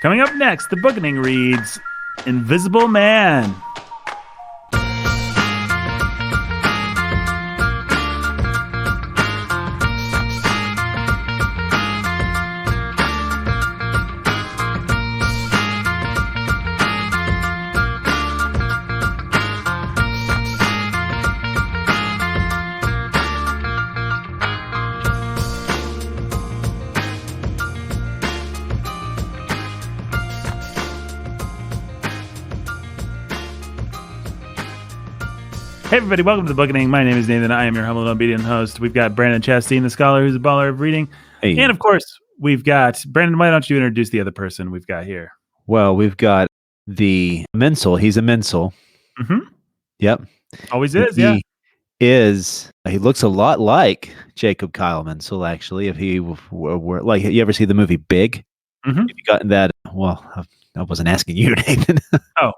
Coming up next, the Bookening reads Invisible Man. Hey everybody, welcome to the Bookening. My name is Nathan. I am your humble and obedient host. We've got Brandon Chastain, the scholar who's a baller of reading. Hey. And of course, we've got Brandon. Why don't you introduce the other person we've got here? Well, we've got the Mensel. He's a Mensel. Mm-hmm. Yep. Always is, yeah. He looks a lot like Jacob Kyle Mensel, actually. If he were like, you ever see the movie Big? Mm-hmm. Have you gotten that? Well, I wasn't asking you, Nathan. Oh.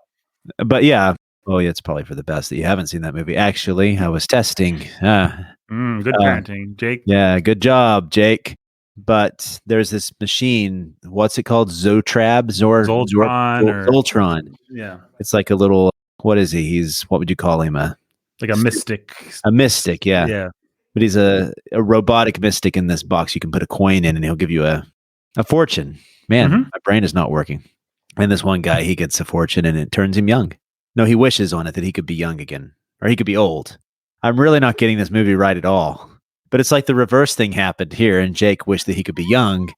But yeah. Oh, yeah, it's probably for the best that you haven't seen that movie. Actually, I was testing. Good parenting, Jake. Yeah, good job, Jake. But there's this machine. What's it called? Zoltron. Yeah. It's like a little. What is he? What would you call him? Like a mystic. A mystic, yeah. Yeah. But he's a robotic mystic in this box. You can put a coin in, and he'll give you a fortune. Man, my brain is not working. And this one guy, he gets a fortune, and it turns him young. No, he wishes on it that he could be young again, or he could be old. I'm really not getting this movie right at all. But it's like the reverse thing happened here, and Jake wished that he could be young,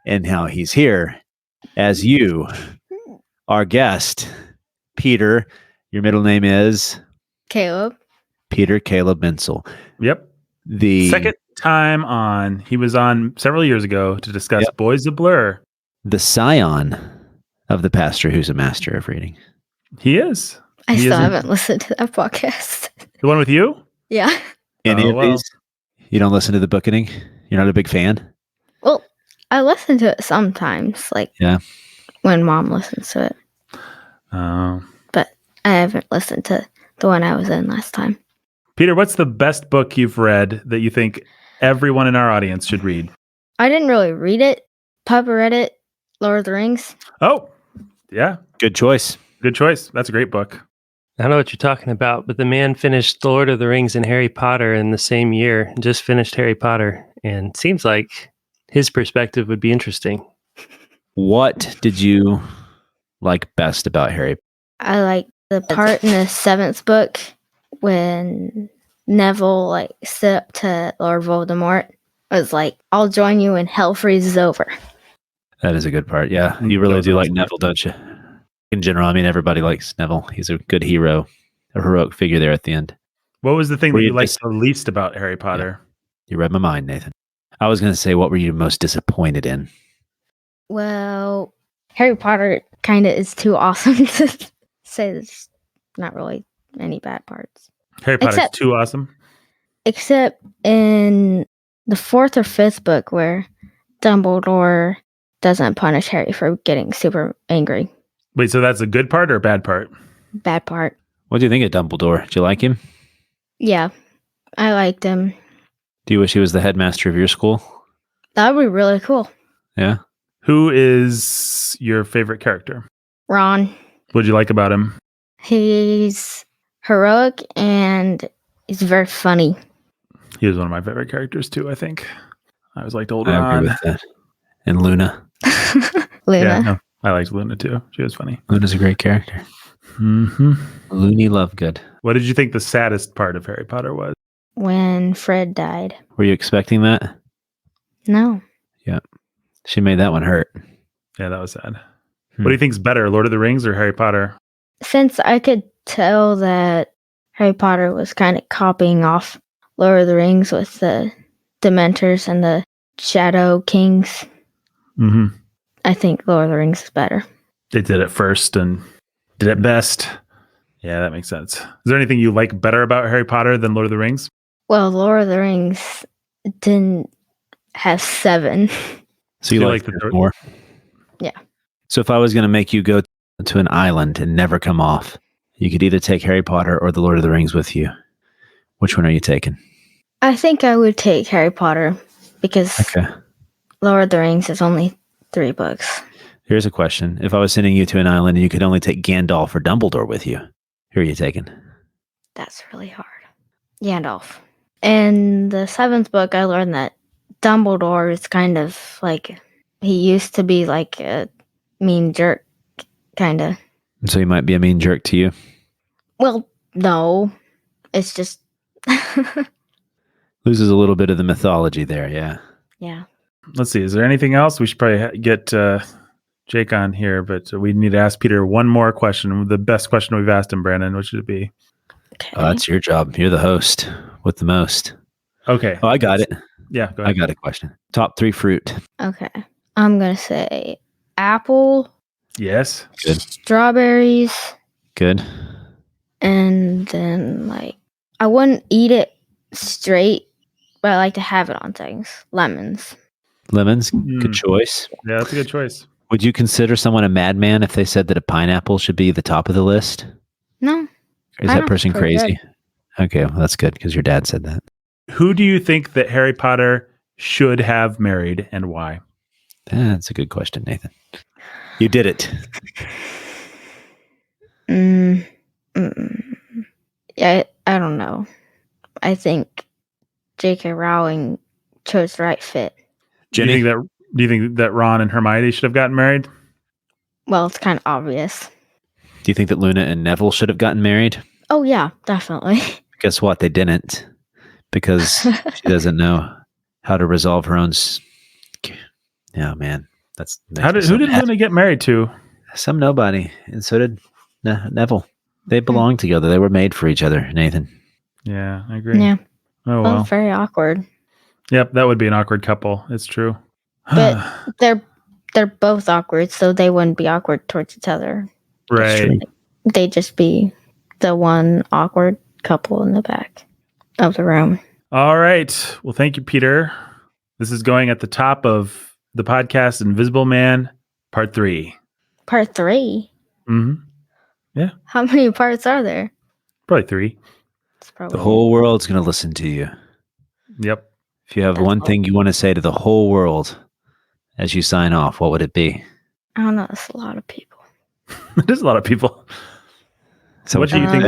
and now he's here as you, our guest, Peter. Your middle name is? Caleb. Peter Caleb Mensel. Yep. The second time on, he was on several years ago to discuss Boys of Blur. The scion of the pastor who's a master of reading. He is. I still haven't listened to that podcast. The one with you? Yeah. Any of these? You don't listen to the Bookening? You're not a big fan? Well, I listen to it sometimes, when Mom listens to it. But I haven't listened to the one I was in last time. Peter, what's the best book you've read that you think everyone in our audience should read? I didn't really read it. Papa read it. Lord of the Rings. Oh, yeah. Good choice. Good choice. That's a great book. I don't know what you're talking about, but the man finished The Lord of the Rings and Harry Potter in the same year, just finished Harry Potter, and seems like his perspective would be interesting. What did you like best about Harry? I like the part in the 7th book when Neville stood up to Lord Voldemort. It was like, I'll join you when hell freezes over. That is a good part. Yeah, you really do like Neville, don't you? In general, I mean, everybody likes Neville. He's a good hero, a heroic figure there at the end. What was the thing that you liked the least about Harry Potter? Yeah. You read my mind, Nathan. I was going to say, what were you most disappointed in? Well, Harry Potter kind of is too awesome to say there's not really any bad parts. Harry Potter is too awesome? Except in the 4th or 5th book where Dumbledore doesn't punish Harry for getting super angry. Wait, so that's a good part or a bad part? Bad part. What do you think of Dumbledore? Did you like him? Yeah, I liked him. Do you wish he was the headmaster of your school? That would be really cool. Yeah. Who is your favorite character? Ron. What did you like about him? He's heroic and he's very funny. He was one of my favorite characters too, I think. I was like old Ron. I agree with that. And Luna. Luna. Yeah, no, I liked Luna too. She was funny. Luna's a great character. Mm-hmm. Looney Lovegood. What did you think the saddest part of Harry Potter was? When Fred died. Were you expecting that? No. Yeah. She made that one hurt. Yeah, that was sad. What do you think's better, Lord of the Rings or Harry Potter? Since I could tell that Harry Potter was kind of copying off Lord of the Rings with the Dementors and the Shadow Kings, I think Lord of the Rings is better. They did it first and did it best. Yeah, that makes sense. Is there anything you like better about Harry Potter than Lord of the Rings? Well, Lord of the Rings didn't have 7. So you like the more? Yeah. So if I was going to make you go to an island and never come off, you could either take Harry Potter or the Lord of the Rings with you. Which one are you taking? I think I would take Harry Potter because Lord of the Rings is only 3 books. Here's a question. If I was sending you to an island and you could only take Gandalf or Dumbledore with you, who are you taking? That's really hard. Gandalf. In the 7th book, I learned that Dumbledore is kind of like, he used to be like a mean jerk, kind of. So he might be a mean jerk to you. Well, no. It's just... Loses a little bit of the mythology there, yeah. Yeah. Let's see. Is there anything else? We should probably get Jake on here, but we need to ask Peter one more question. The best question we've asked him, Brandon. What should it be? Okay. That's your job. You're the host with the most. Okay. Oh, I got it. Yeah, go I ahead. got a question. Top 3 fruit. Okay. I'm going to say apple, Yes. Good. strawberries, Good. and then, like, I wouldn't eat it straight, but I like to have it on things. Lemons. Lemons. Mm. Good choice. Yeah, that's a good choice. Would you consider someone a madman if they said that a pineapple should be the top of the list? No. Or is that Pineapple's person pretty crazy? Okay, well, that's good because your dad said that. Who do you think that Harry Potter should have married and why? That's a good question, Nathan. You did it. Yeah, I don't know. I think J.K. Rowling chose the right fit. Jenny? Do you think that Ron and Hermione should have gotten married? Well, it's kind of obvious. Do you think that Luna and Neville should have gotten married? Oh, yeah, definitely. Guess what? They didn't because she doesn't know how to resolve her own. Yeah, man. Who did Luna get married to? Some nobody. And so did Neville. They belonged together. They were made for each other, Nathan. Yeah, I agree. Yeah. Oh, Well, well. very awkward. Yep, that would be an awkward couple. It's true. But they're both awkward, so they wouldn't be awkward towards each other. Right. They'd just be the one awkward couple in the back of the room. All right. Well, thank you, Peter. This is going at the top of the podcast Invisible Man, Part 3. Part 3? Mm-hmm. Yeah. How many parts are there? Probably 3. It's probably The whole world's going to listen to you. Yep. If you have That's one all. thing you want to say to the whole world as you sign off, what would it be? I don't know. It's a lot of people. There's a lot of people. So What do you think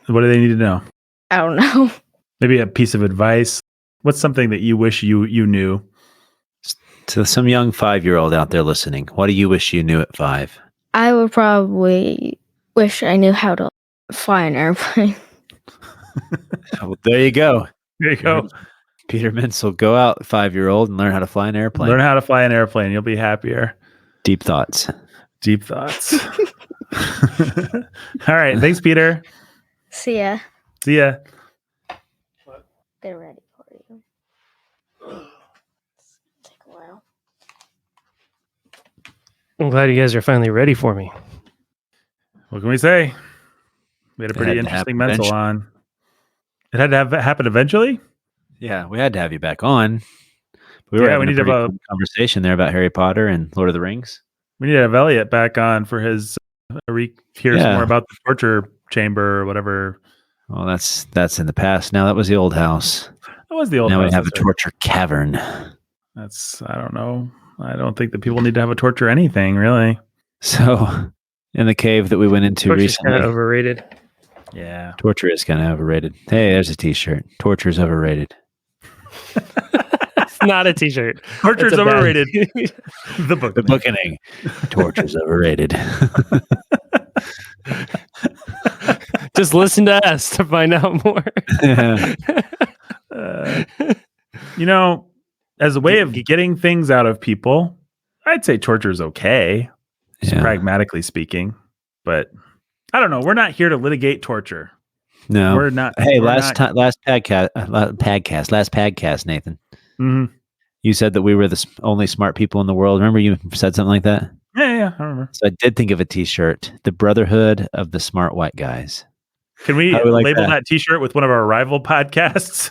what do they need to know? I don't know. Maybe a piece of advice. What's something that you wish you knew? to some young 5-year-old out there listening, what do you wish you knew at 5? I would probably wish I knew how to fly an airplane. Well, there you go. There you go. Peter Mintz, go out, 5-year-old, and learn how to fly an airplane. Learn how to fly an airplane. You'll be happier. Deep thoughts. Deep thoughts. All right. Thanks, Peter. See ya. See ya. They're ready for you. Take a while. I'm glad you guys are finally ready for me. What can we say? We had a It pretty had to interesting happen mental on. It had to happen eventually? Yeah, we had to have you back on. We Yeah, having we need a to have pretty a- fun conversation there about Harry Potter and Lord of the Rings. We need to have Elliot back on for his hear some Yeah. more about the torture chamber or whatever. Well, that's in the past. Now that was the old house. That was the old Now house. we have a That's right. torture cavern. That's, I don't know. I don't think that people need to have a torture anything, really. So, in the cave that we went into Torture's recently, kind of overrated. Yeah. torture is kind of overrated. Hey, there's a T-shirt. Torture is overrated. It's not a T-shirt. Torture's That's a bad- overrated. The book. The Bookening. Torture is overrated. Just listen to us to find out more. You know, as a way of getting things out of people, I'd say torture is okay, just Yeah. pragmatically speaking. But I don't know. We're not here to litigate torture. No. We're not. Hey, we're last podcast, Nathan. Mhm. You said that we were the only smart people in the world. Remember you said something like that? Yeah, I remember. So I did think of a T-shirt, the Brotherhood of the Smart White Guys. Can we How do we like label that? that T-shirt with one of our rival podcasts?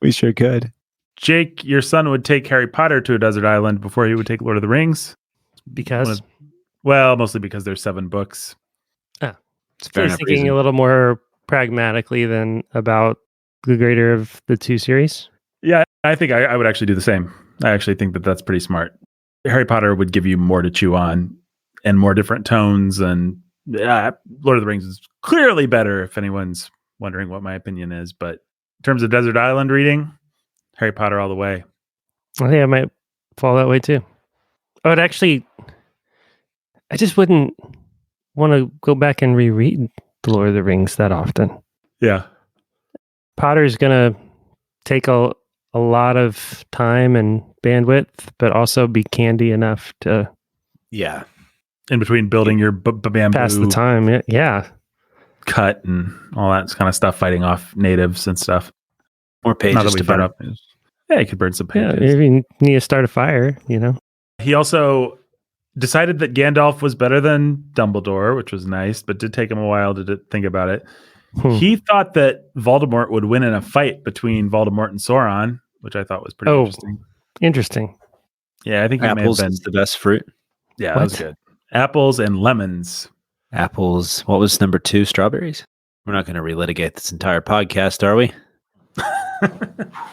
We sure could. Jake, your son would take Harry Potter to a desert island before he would take Lord of the Rings. Because Well, mostly because there's 7 books. It's I fair was enough thinking reason. a little more pragmatically than about the greater of the two series. Yeah, I think I would actually do the same. I actually think that that's pretty smart. Harry Potter would give you more to chew on and more different tones. And Lord of the Rings is clearly better if anyone's wondering what my opinion is. But in terms of Desert Island reading, Harry Potter all the way. I think I might fall that way too. I just wouldn't want to go back and reread The Lord of the Rings that often. Yeah. Potter's going to take a lot of time and bandwidth, but also be candy enough to in between building your bamboo pass the time. Yeah. cut and all that kind of stuff, fighting off natives and stuff. More pages to burn. Yeah, you could burn some pages. Yeah, if you need to start a fire, He also decided that Gandalf was better than Dumbledore, which was nice, but did take him a while to think about it. He thought that Voldemort would win in a fight between Voldemort and Sauron, which I thought was pretty interesting. Interesting. Yeah, I think apples is the best fruit. Yeah, that was good. Apples and lemons. Apples. What was number 2? Strawberries? We're not going to relitigate this entire podcast, are we?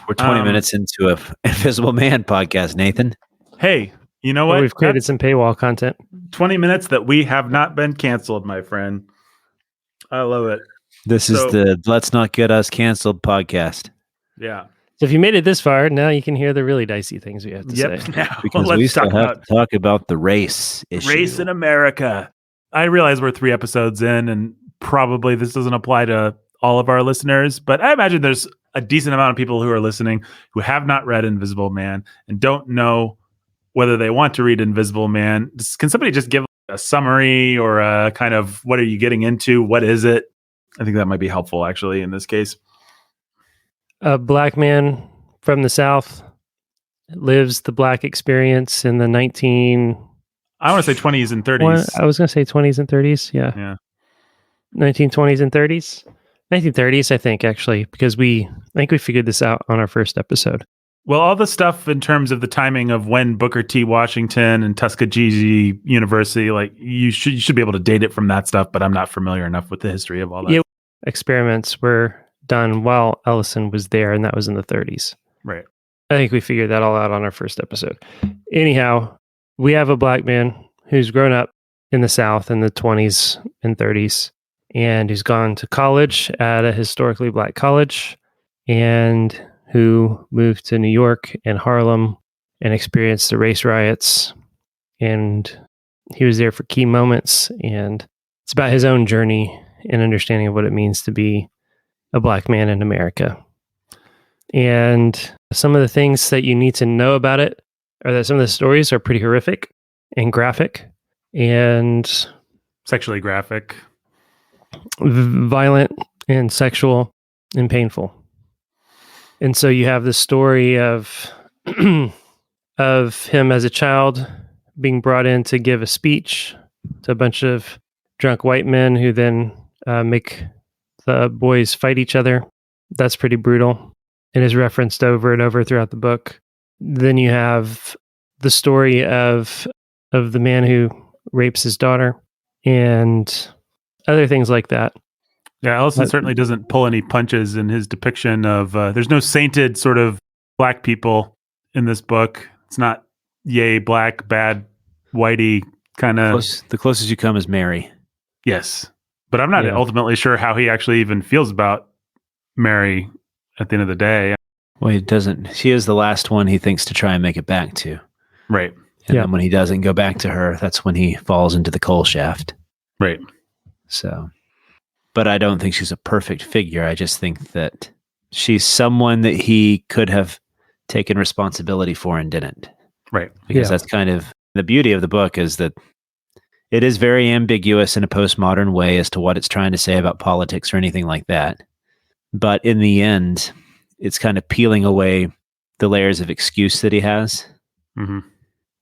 We're 20 minutes into a Invisible Man podcast, Nathan. Hey, you know what? We've created some paywall content. 20 minutes that we have not been canceled, my friend. I love it. This is the Let's Not Get Us Canceled podcast. Yeah. So if you made it this far, now you can hear the really dicey things we have to say. Now, because we still have to talk about the race issue. Race in America. I realize we're 3 episodes in, and probably this doesn't apply to all of our listeners, but I imagine there's a decent amount of people who are listening who have not read Invisible Man and don't know whether they want to read Invisible Man. Can somebody just give a summary or a kind of what are you getting into? What is it? I think that might be helpful, actually, in this case. A black man from the South lives the black experience in the I want to say 20s and 30s. I was going to say 20s and 30s. Yeah. 1920s and 30s. 1930s, I think, actually, because I think we figured this out on our first episode. Well, all the stuff in terms of the timing of when Booker T. Washington and Tuskegee University, like you should be able to date it from that stuff, but I'm not familiar enough with the history of all that. Yeah, experiments were done while Ellison was there, and that was in the 30s. Right. I think we figured that all out on our first episode. Anyhow, we have a black man who's grown up in the South in the 20s and 30s, and who's gone to college at a historically black college, and who moved to New York and Harlem and experienced the race riots. And he was there for key moments. And it's about his own journey and understanding of what it means to be a black man in America. And some of the things that you need to know about it are that some of the stories are pretty horrific and graphic and sexually graphic, violent and sexual and painful. And so you have the story of him as a child being brought in to give a speech to a bunch of drunk white men who then make the boys fight each other. That's pretty brutal. It is referenced over and over throughout the book. Then you have the story of the man who rapes his daughter and other things like that. Yeah, Ellison certainly doesn't pull any punches in his depiction of, there's no sainted sort of black people in this book. It's not yay, black, bad, whitey kind of. The closest you come is Mary. Yes. But I'm not ultimately sure how he actually even feels about Mary at the end of the day. Well, he doesn't. She is the last one he thinks to try and make it back to. Right. And then when he doesn't go back to her, that's when he falls into the coal shaft. Right. So, but I don't think she's a perfect figure. I just think that she's someone that he could have taken responsibility for and didn't. Right. Because that's kind of the beauty of the book, is that it is very ambiguous in a postmodern way as to what it's trying to say about politics or anything like that. But in the end, it's kind of peeling away the layers of excuse that he has. Mm-hmm.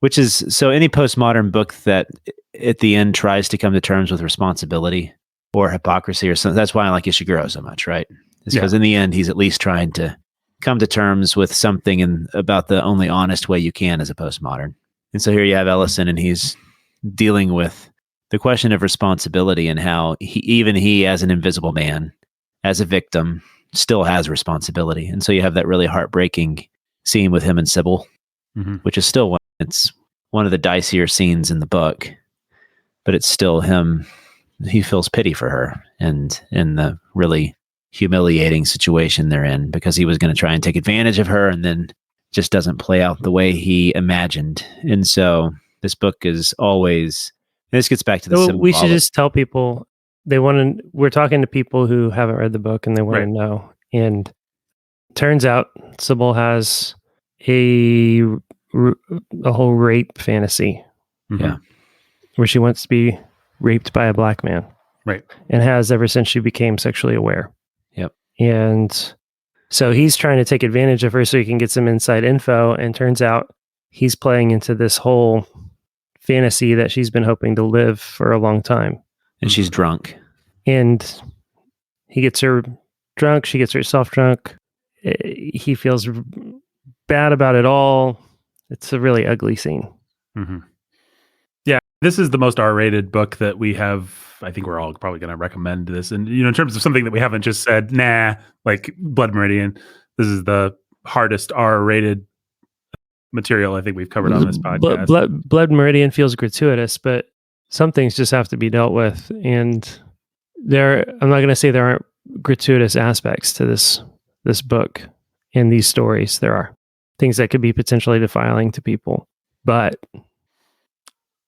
Which is, so any postmodern book that at the end tries to come to terms with responsibility or hypocrisy or something, that's why I like Ishiguro so much, right? It's because in the end, he's at least trying to come to terms with something about the only honest way you can as a postmodern. And so here you have Ellison, and he's dealing with the question of responsibility and how he as an invisible man, as a victim, still has responsibility. And so you have that really heartbreaking scene with him and Sybil, which is still it's one of the dicier scenes in the book, but it's still him. He feels pity for her and in the really humiliating situation they're in, because he was going to try and take advantage of her and then just doesn't play out the way he imagined. And so this book is always, this gets back to the symbolic. We should just tell people we're talking to people who haven't read the book and they want to know. And turns out Sybil has a whole rape fantasy. Yeah. Where she wants to be raped by a black man. Right. And has ever since she became sexually aware. Yep. And so he's trying to take advantage of her so he can get some inside info. And turns out he's playing into this whole fantasy that she's been hoping to live for a long time. And she's drunk. And he gets her drunk. She gets herself drunk. He feels bad about it all. It's a really ugly scene. Mm-hmm. Yeah, this is the most R-rated book that we have. I think we're all probably going to recommend this. And, in terms of something that we haven't just said, like Blood Meridian, this is the hardest R-rated material I think we've covered on this podcast. Blood Meridian feels gratuitous, but some things just have to be dealt with. And I'm not going to say there aren't gratuitous aspects to this book and these stories. There are things that could be potentially defiling to people, but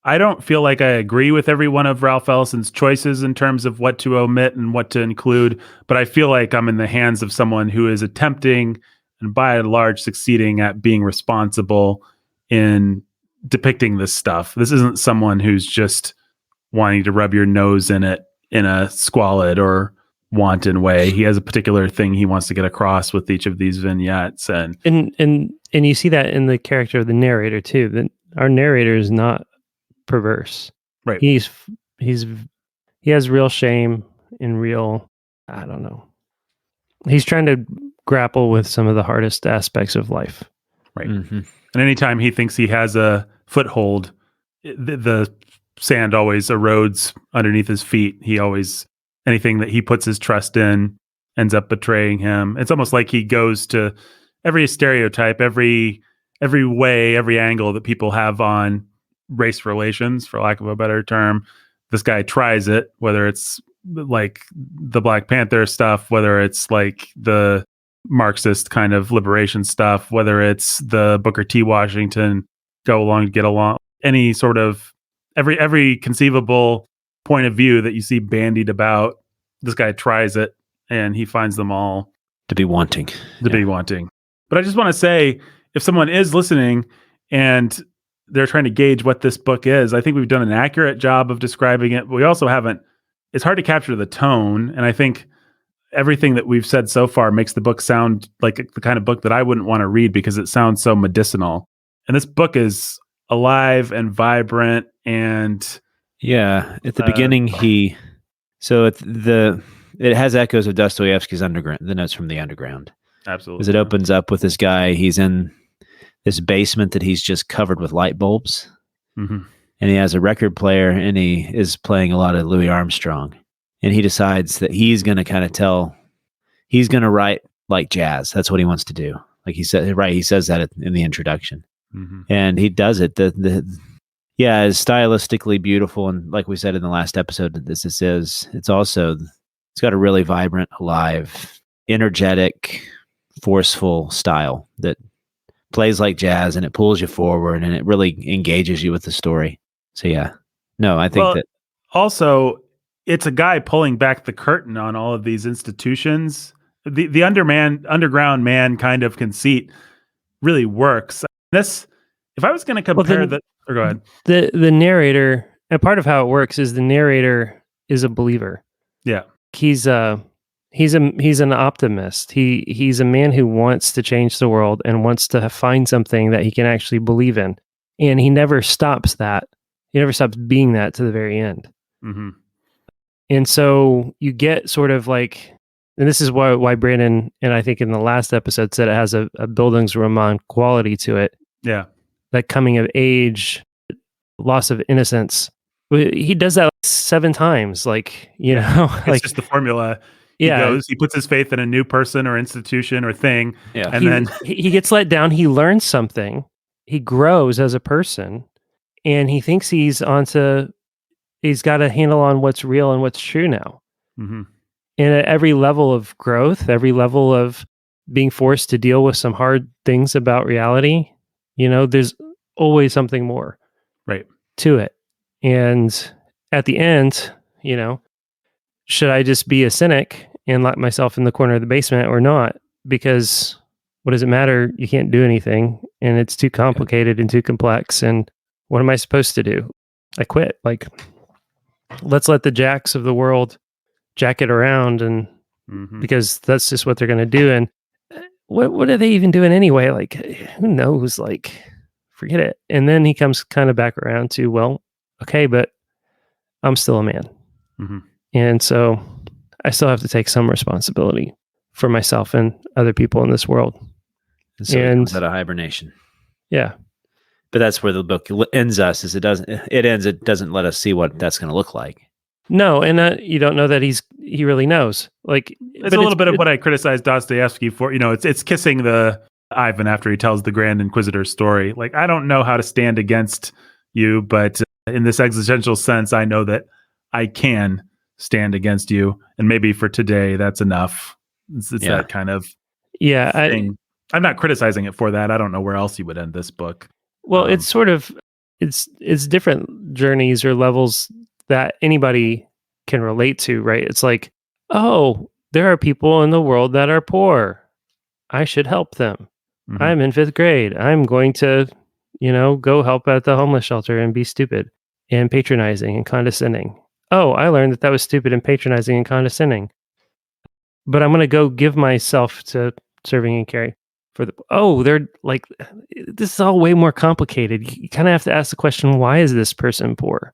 I don't feel like I agree with every one of Ralph Ellison's choices in terms of what to omit and what to include, but I feel like I'm in the hands of someone who is attempting and by and large succeeding at being responsible in depicting this stuff. This isn't someone who's just wanting to rub your nose in it in a squalid or wanton way. He has a particular thing he wants to get across with each of these vignettes. And you see that in the character of the narrator too. That our narrator is not perverse. Right. He has real shame and real, I don't know. He's trying to grapple with some of the hardest aspects of life. Right. Mm-hmm. And anytime he thinks he has a foothold, the sand always erodes underneath his feet. Anything that he puts his trust in ends up betraying him. It's almost like he goes to every stereotype, every way, every angle that people have on race relations, for lack of a better term. This guy tries it, whether it's like the Black Panther stuff, whether it's like the Marxist kind of liberation stuff, whether it's the Booker T. Washington go along to get along, any sort of every conceivable point of view that you see bandied about, this guy tries it and he finds them all to be wanting. But I just want to say, if someone is listening and they're trying to gauge what this book is, I think we've done an accurate job of describing it, but we also haven't. It's hard to capture the tone. And I think everything that we've said so far makes the book sound like the kind of book that I wouldn't want to read because it sounds so medicinal. And this book is alive and vibrant. And yeah, at the beginning, it has echoes of Dostoevsky's Underground, the Notes from the Underground. Absolutely. As it opens up with this guy, he's in this basement that he's just covered with light bulbs. Mm-hmm. And he has a record player and he is playing a lot of Louis Armstrong. And he decides that he's going to he's going to write like jazz. That's what he wants to do. Like he said, right. He says that in the introduction. Mm-hmm. And he does it. It's stylistically beautiful. And like we said in the last episode, this is, it's got a really vibrant, alive, energetic, forceful style that plays like jazz and it pulls you forward and it really engages you with the story. So yeah, no, I think that also it's a guy pulling back the curtain on all of these institutions. The underground man kind of conceit really works. This, if I was going to compare go ahead. The narrator, and part of how it works is the narrator is a believer. Yeah. He's an optimist. He's a man who wants to change the world and wants to find something that he can actually believe in. And he never stops that. He never stops being that to the very end. Mm-hmm. And so you get sort of like, and this is why Brandon, and I think in the last episode, said it has a Bildungsroman quality to it. Yeah. Like coming of age, loss of innocence. He does that like 7 times. Like, it's just the formula. He puts his faith in a new person or institution or thing. Yeah. And then he gets let down. He learns something. he grows as a person, and he thinks he's got a handle on what's real and what's true now. Mm-hmm. And at every level of growth, every level of being forced to deal with some hard things about reality, there's always something more Right. to it. And at the end, should I just be a cynic and lock myself in the corner of the basement or not? Because what does it matter? You can't do anything, and it's too complicated and too complex. And what am I supposed to do? I quit. Like, let's let the jacks of the world jack it around, and because that's just what they're going to do. And what are they even doing anyway? Like, who knows? Like, forget it. And then he comes kind of back around to, well, okay, but I'm still a man. Mm-hmm. And so I still have to take some responsibility for myself and other people in this world. And so it comes out of hibernation. Yeah. But that's where the book ends us, is it doesn't let us see what that's going to look like. No, and you don't know that he really knows. Like, it's a little bit of what I criticized Dostoevsky for. It's kissing the Ivan after he tells the Grand Inquisitor's story. Like, I don't know how to stand against you, but in this existential sense, I know that I can stand against you, and maybe for today, that's enough. It's that kind of thing. I'm not criticizing it for that. I don't know where else you would end this book. Well, it's sort of it's different journeys or levels that anybody can relate to, right? It's like, oh, there are people in the world that are poor. I should help them. Mm-hmm. I'm in 5th grade. I'm going to, go help at the homeless shelter and be stupid and patronizing and condescending. Oh, I learned that was stupid and patronizing and condescending. But I'm going to go give myself to serving and caring for they're like, this is all way more complicated. You kind of have to ask the question, why is this person poor?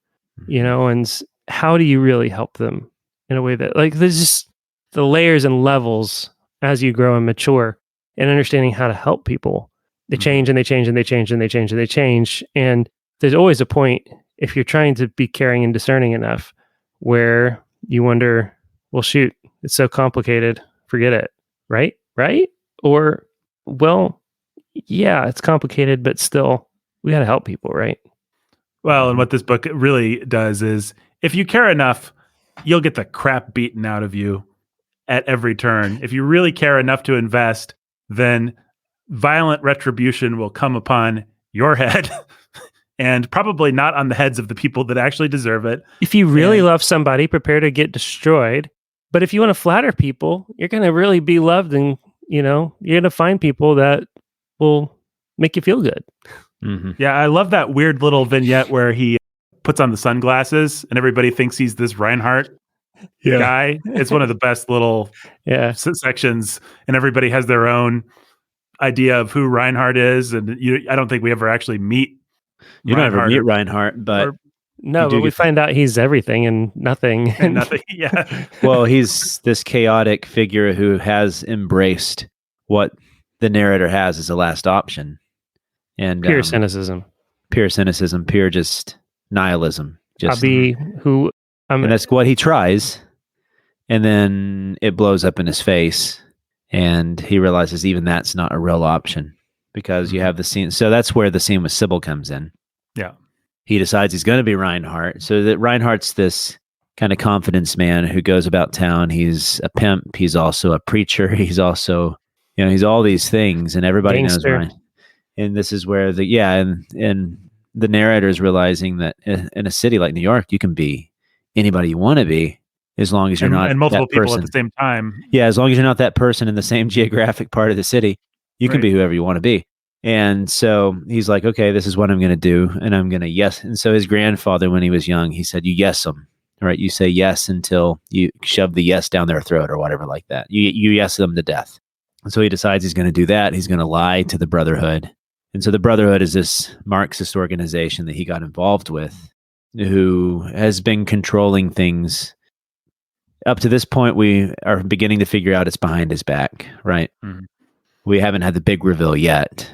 And how do you really help them in a way that, like, there's just the layers and levels as you grow and mature and understanding how to help people. They change and they change and they change and they change and they change. And there's always a point, if you're trying to be caring and discerning enough, where you wonder, well, shoot, it's so complicated. Forget it. Right? Or, well, yeah, it's complicated, but still, we got to help people, right? Well, and what this book really does is, if you care enough, you'll get the crap beaten out of you at every turn. If you really care enough to invest, then violent retribution will come upon your head and probably not on the heads of the people that actually deserve it. If you really love somebody, prepare to get destroyed. But if you want to flatter people, you're going to really be loved, and, you're going to find people that will make you feel good. Mm-hmm. Yeah, I love that weird little vignette where he puts on the sunglasses and everybody thinks he's this Reinhardt guy. It's one of the best little sections, and everybody has their own idea of who Reinhardt is. And I don't think we ever actually meet. You don't ever meet Reinhardt, but we find out he's everything and nothing. And nothing. Yeah. Well, he's this chaotic figure who has embraced what the narrator has as a last option. And pure cynicism, pure just nihilism. And that's what he tries. And then it blows up in his face, and he realizes even that's not a real option, because you have the scene. So that's where the scene with Sybil comes in. Yeah. He decides he's going to be Reinhardt. So that Reinhardt's this kind of confidence man who goes about town. He's a pimp. He's also a preacher. He's also, he's all these things, and everybody knows Reinhardt. And this is where and the narrator is realizing that in a city like New York, you can be anybody you want to be, as long as you're not and multiple that people person at the same time. Yeah, as long as you're not that person in the same geographic part of the city, you can be whoever you want to be. And so he's like, okay, this is what I'm going to do, and I'm going to yes. And so his grandfather, when he was young, he said, "You yes them, right? You say yes until you shove the yes down their throat, or whatever like that. You yes them to death." And so he decides he's going to do that. He's going to lie to the Brotherhood. And so the Brotherhood is this Marxist organization that he got involved with, who has been controlling things. Up to this point, we are beginning to figure out it's behind his back, right? Mm-hmm. We haven't had the big reveal yet.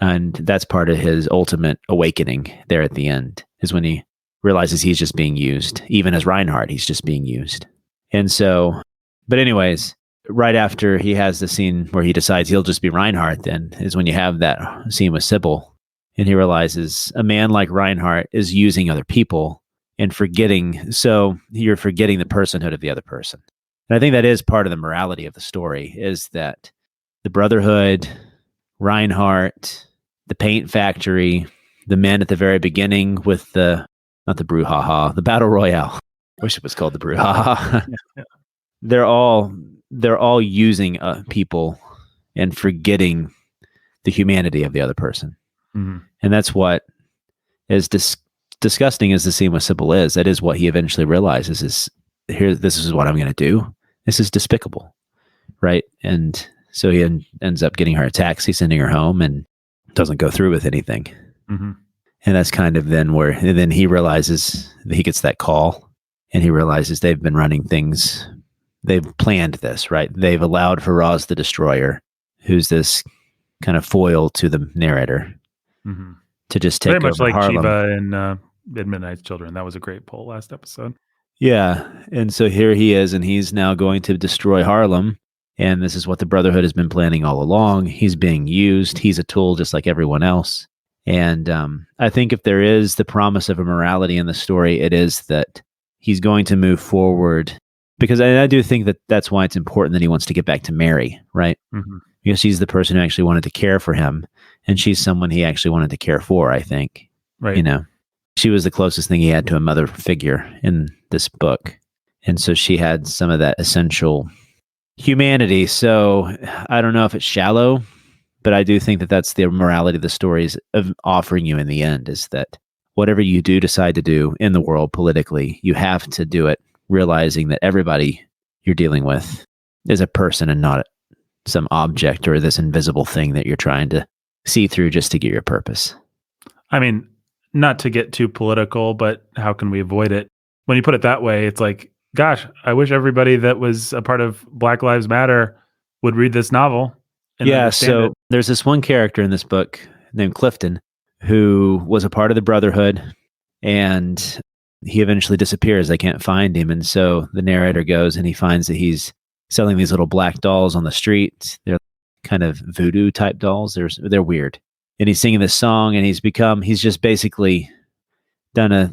And that's part of his ultimate awakening there at the end, is when he realizes he's just being used. Even as Reinhardt, he's just being used. And so, but anyways, right after he has the scene where he decides he'll just be Reinhardt, then is when you have that scene with Sybil, And he realizes a man like Reinhardt is using other people and forgetting. So you're forgetting the personhood of the other person. And I think that is part of the morality of the story, is that the Brotherhood, Reinhardt, the paint factory, the men at the very beginning with not the brouhaha, the battle royale. Wish it was called the brouhaha. Yeah. They're all using people and forgetting the humanity of the other person. Mm-hmm. And that's what is disgusting as the scene with Sybil is. That is what he eventually realizes is, this is what I'm going to do. This is despicable. Right. And so he ends up getting her a taxi, sending her home, and doesn't go through with anything. Mm-hmm. And that's kind of then he realizes that he gets that call, and he realizes they've been running things. They've planned this, right? They've allowed for Roz the Destroyer, who's this kind of foil to the narrator, Mm-hmm. to just take very much over like Harlem. Chiba in Midnight's Children. That was a great poll last episode. Yeah. And so here he is, and he's now going to destroy Harlem. And this is what the Brotherhood has been planning all along. He's being used. He's a tool just like everyone else. And I think if there is the promise of a morality in the story, it is that he's going to move forward. Because I do think that that's why it's important that he wants to get back to Mary, right? Mm-hmm. Because she's the person who actually wanted to care for him. And she's someone he actually wanted to care for, I think. Right. You know, she was the closest thing he had to a mother figure in this book. And so she had some of that essential humanity. So I don't know if it's shallow, but I do think that that's the morality of the stories of offering you in the end, is that whatever you do decide to do in the world politically, you have to do it realizing that everybody you're dealing with is a person and not some object or this invisible thing that you're trying to see through just to get your purpose. I mean, not to get too political, but how can we avoid it? When you put it that way, it's like, gosh, I wish everybody that was a part of Black Lives Matter would read this novel. Yeah, so there's this one character in this book named Clifton who was a part of the Brotherhood, and he eventually disappears. They can't find him. And so the narrator goes and he finds that he's selling these little black dolls on the street. They're kind of voodoo type dolls. They're weird. And he's singing this song, and he's just basically done a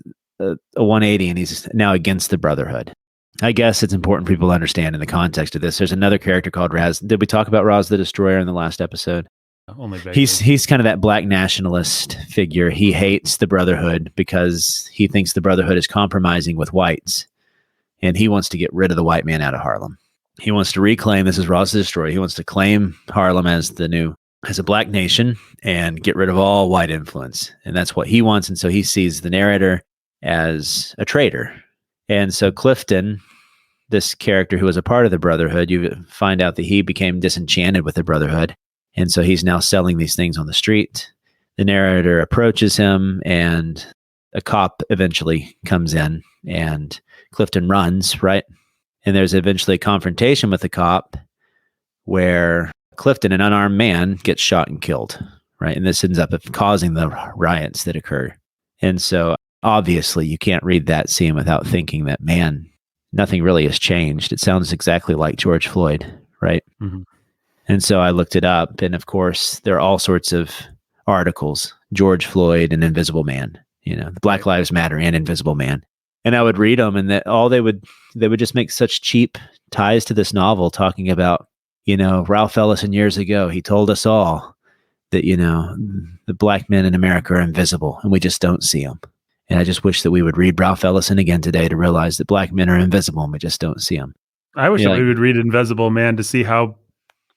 180, and he's now against the Brotherhood. I guess it's important for people to understand in the context of this. There's another character called Raz. Did we talk about Roz the Destroyer in the last episode? Only vaguely. He's kind of that black nationalist figure. He hates the Brotherhood because he thinks the Brotherhood is compromising with whites, and he wants to get rid of the white man out of Harlem. He wants to reclaim, this is Roz the Destroyer, he wants to claim Harlem as a black nation and get rid of all white influence. And that's what he wants. And so he sees the narrator as a traitor. And so Clifton, this character who was a part of the Brotherhood, you find out that he became disenchanted with the Brotherhood. And so he's now selling these things on the street. The narrator approaches him, and a cop eventually comes in, and Clifton runs, right? And there's eventually a confrontation with the cop where Clifton, an unarmed man, gets shot and killed, right? And this ends up causing the riots that occur. And so obviously you can't read that scene without thinking that, man, nothing really has changed. It sounds exactly like George Floyd, right? Mm-hmm. And so I looked it up, and of course there are all sorts of articles, George Floyd and Invisible Man, Black Lives Matter and Invisible Man. And I would read them, and that all they would just make such cheap ties to this novel, talking about, Ralph Ellison years ago, he told us all that, the black men in America are invisible and we just don't see them. And I just wish that we would read Ralph Ellison again today to realize that black men are invisible and we just don't see them. I wish that we would read Invisible Man to see how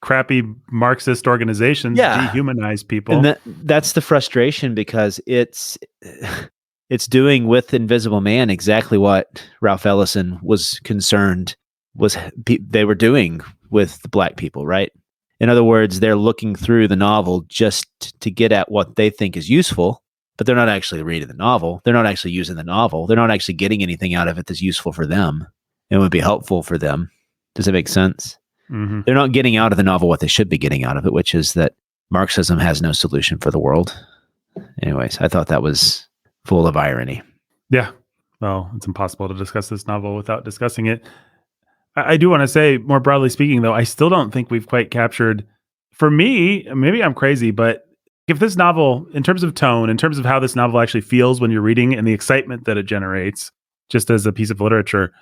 crappy Marxist organizations dehumanize people. And that's the frustration, because it's doing with Invisible Man exactly what Ralph Ellison was concerned they were doing with the black people, right? In other words, they're looking through the novel just to get at what they think is useful, but they're not actually reading the novel. They're not actually using the novel. They're not actually getting anything out of it that's useful for them and would be helpful for them. Does that make sense? Mm-hmm. They're not getting out of the novel what they should be getting out of it, which is that Marxism has no solution for the world. Anyways, I thought that was full of irony. Yeah. Well, it's impossible to discuss this novel without discussing it. I do want to say, more broadly speaking, though, I still don't think we've quite captured, for me, maybe I'm crazy, but if this novel, in terms of tone, in terms of how this novel actually feels when you're reading and the excitement that it generates, just as a piece of literature,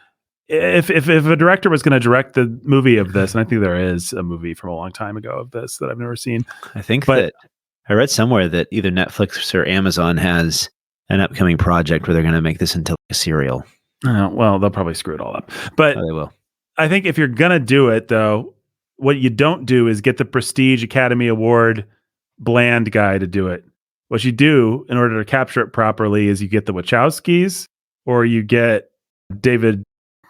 if a director was going to direct the movie of this, and I think there is a movie from a long time ago of this that I've never seen. I think that I read somewhere that either Netflix or Amazon has an upcoming project where they're going to make this into a serial. Well, they'll probably screw it all up. But they will. I think if you're going to do it, though, what you don't do is get the Prestige Academy Award bland guy to do it. What you do in order to capture it properly is you get the Wachowskis, or you get David,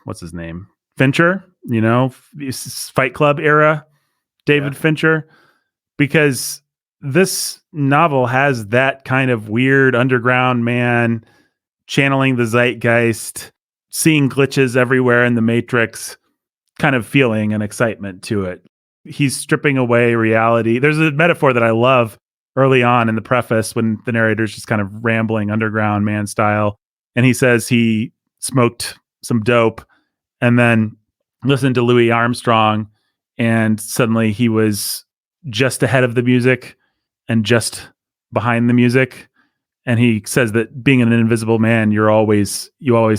what's his name? Fincher, Fight Club era David Fincher, because this novel has that kind of weird underground man channeling the zeitgeist, seeing glitches everywhere in the Matrix kind of feeling and excitement to it. He's stripping away reality. There's a metaphor that I love early on in the preface when the narrator's just kind of rambling underground man style. And he says he smoked some dope and then listened to Louis Armstrong, and suddenly he was just ahead of the music and just behind the music. And he says that being an invisible man, you always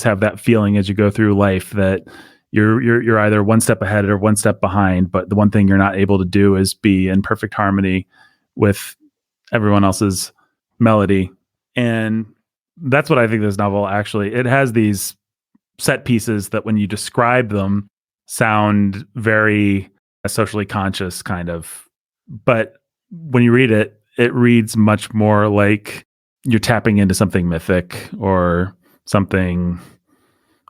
have that feeling as you go through life that you're either one step ahead or one step behind, but the one thing you're not able to do is be in perfect harmony with everyone else's melody. And that's what I think this novel actually, it has these set pieces that when you describe them sound very socially conscious kind of, but when you read it, it reads much more like you're tapping into something mythic or something,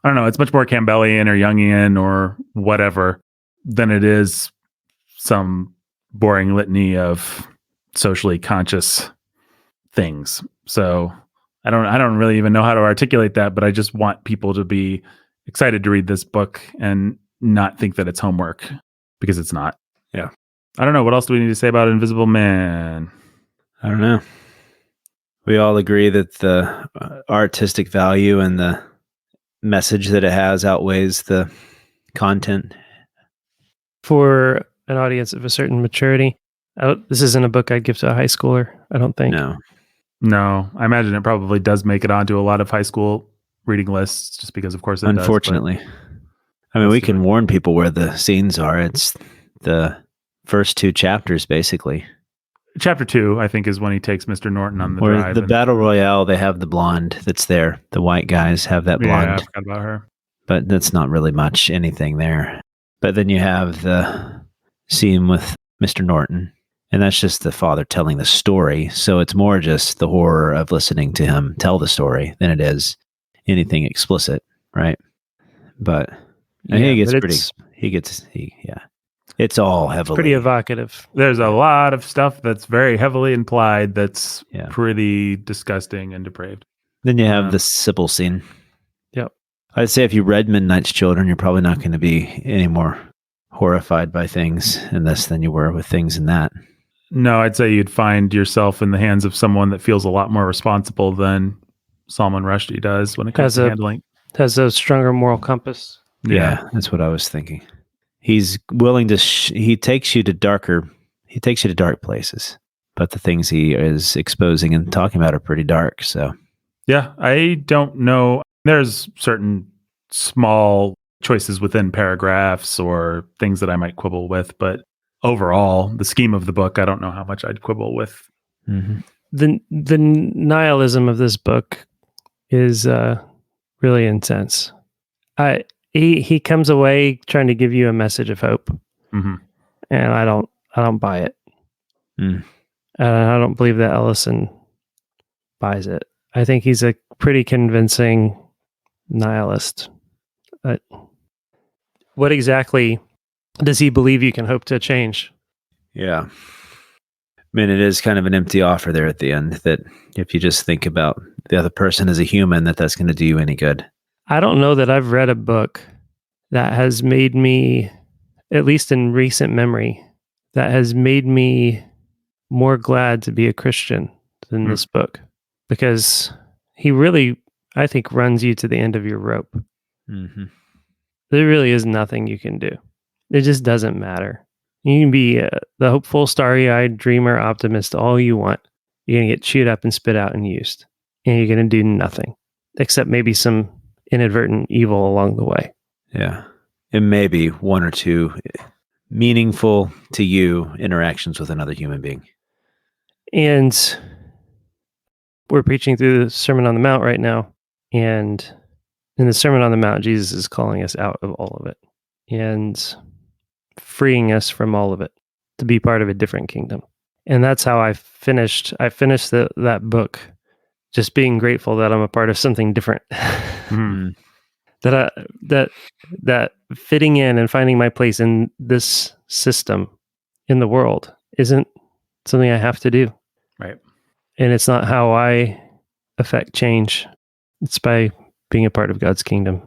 I don't know, it's much more Campbellian or Jungian or whatever than it is some boring litany of socially conscious things. So I don't really even know how to articulate that, but I just want people to be excited to read this book and not think that it's homework, because it's not. Yeah. I don't know. What else do we need to say about Invisible Man? I don't know. We all agree that the artistic value and the message that it has outweighs the content. For an audience of a certain maturity, this isn't a book I'd give to a high schooler, I don't think. No, I imagine it probably does make it onto a lot of high school reading lists just because, of course, it unfortunately does. I mean, we can warn people where the scenes are. It's the first 2 chapters, basically. Chapter 2, I think, is when he takes Mr. Norton on the drive. The battle royale, they have the blonde that's there. The white guys have that blonde. Yeah, I forgot about her. But that's not really much anything there. But then you have the scene with Mr. Norton, and that's just the father telling the story. So it's more just the horror of listening to him tell the story than it is anything explicit, right? But it's all heavily. Pretty evocative. There's a lot of stuff that's very heavily implied that's pretty disgusting and depraved. Then you have the Sybil scene. Yep. I'd say if you read Midnight's Children, you're probably not going to be any more horrified by things in this than you were with things in that. No, I'd say you'd find yourself in the hands of someone that feels a lot more responsible than Salman Rushdie does when it comes to handling. Has a stronger moral compass. Yeah, that's what I was thinking. He's willing to, he takes you to dark places, but the things he is exposing and talking about are pretty dark. So, yeah, I don't know. There's certain small choices within paragraphs or things that I might quibble with, but overall, the scheme of the book, I don't know how much I'd quibble with. Mm-hmm. The nihilism of this book is really intense. He comes away trying to give you a message of hope, mm-hmm. and I don't buy it. And I don't believe that Ellison buys it. I think he's a pretty convincing nihilist. What exactly does he believe you can hope to change? Yeah. I mean, it is kind of an empty offer there at the end, that if you just think about the other person as a human, that's going to do you any good. I don't know that I've read a book that has made me, at least in recent memory, that has made me more glad to be a Christian than this book, because he really, I think, runs you to the end of your rope. Mm-hmm. There really is nothing you can do. It just doesn't matter. You can be the hopeful, starry-eyed dreamer optimist all you want, you're going to get chewed up and spit out and used. And you're going to do nothing except maybe some inadvertent evil along the way. Yeah. And maybe one or two meaningful to you interactions with another human being. And we're preaching through the Sermon on the Mount right now. And in the Sermon on the Mount, Jesus is calling us out of all of it and freeing us from all of it to be part of a different kingdom. And that's how I finished that book, just being grateful that I'm a part of something different. Mm. that fitting in and finding my place in this system in the world isn't something I have to do. Right. And it's not how I affect change. It's by being a part of God's kingdom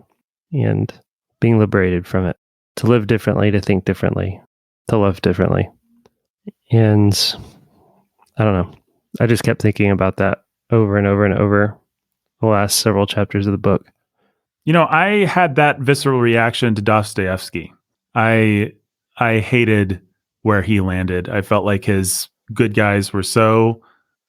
and being liberated from it, to live differently, to think differently, to love differently. And I don't know. I just kept thinking about that over and over and over the last several chapters of the book. You know, I had that visceral reaction to Dostoevsky. I hated where he landed. I felt like his good guys were so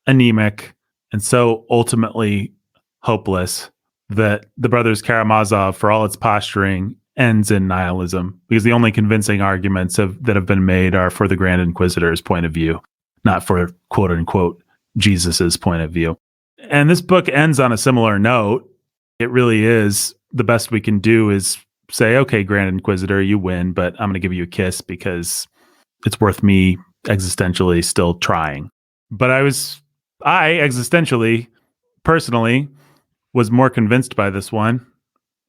anemic and so ultimately hopeless that the Brothers Karamazov, for all its posturing, ends in nihilism, because the only convincing arguments that have been made are for the Grand Inquisitor's point of view, not for quote unquote Jesus's point of view. And this book ends on a similar note. It really is the best we can do is say, okay, Grand Inquisitor, you win, but I'm going to give you a kiss because it's worth me existentially still trying. But I existentially, personally, was more convinced by this one.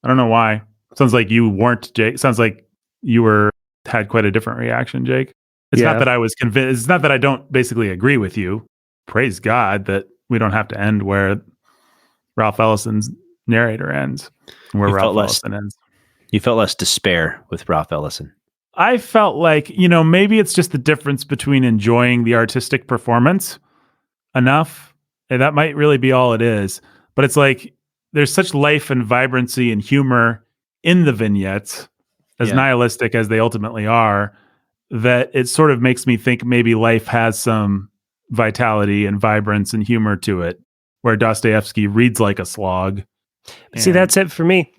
I don't know why. Sounds like you weren't, Jake. Sounds like you had quite a different reaction, Jake. It's not that I was convinced. It's not that I don't basically agree with you. Praise God that we don't have to end where Ralph Ellison's narrator ends, where Ralph Ellison ends. You felt less despair with Ralph Ellison. I felt like, maybe it's just the difference between enjoying the artistic performance enough, and that might really be all it is. But it's like there's such life and vibrancy and humor in the vignettes, as nihilistic as they ultimately are, that it sort of makes me think maybe life has some vitality and vibrance and humor to it, where Dostoevsky reads like a slog. See, that's it for me.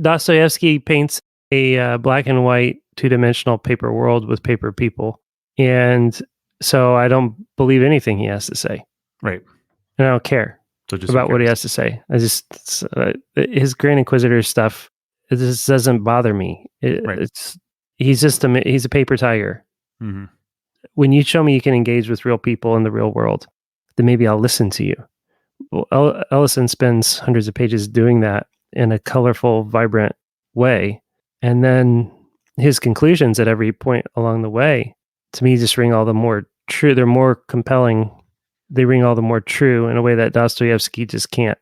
Dostoevsky paints a black and white, two-dimensional paper world with paper people. And so I don't believe anything he has to say. Right. And I don't care about what he has to say. His Grand Inquisitor stuff, it just doesn't bother me. He's a paper tiger. Mm-hmm. When you show me you can engage with real people in the real world, then maybe I'll listen to you. Well, Ellison spends hundreds of pages doing that in a colorful, vibrant way. And then his conclusions at every point along the way, to me, just ring all the more true. They're more compelling. They ring all the more true in a way that Dostoevsky just can't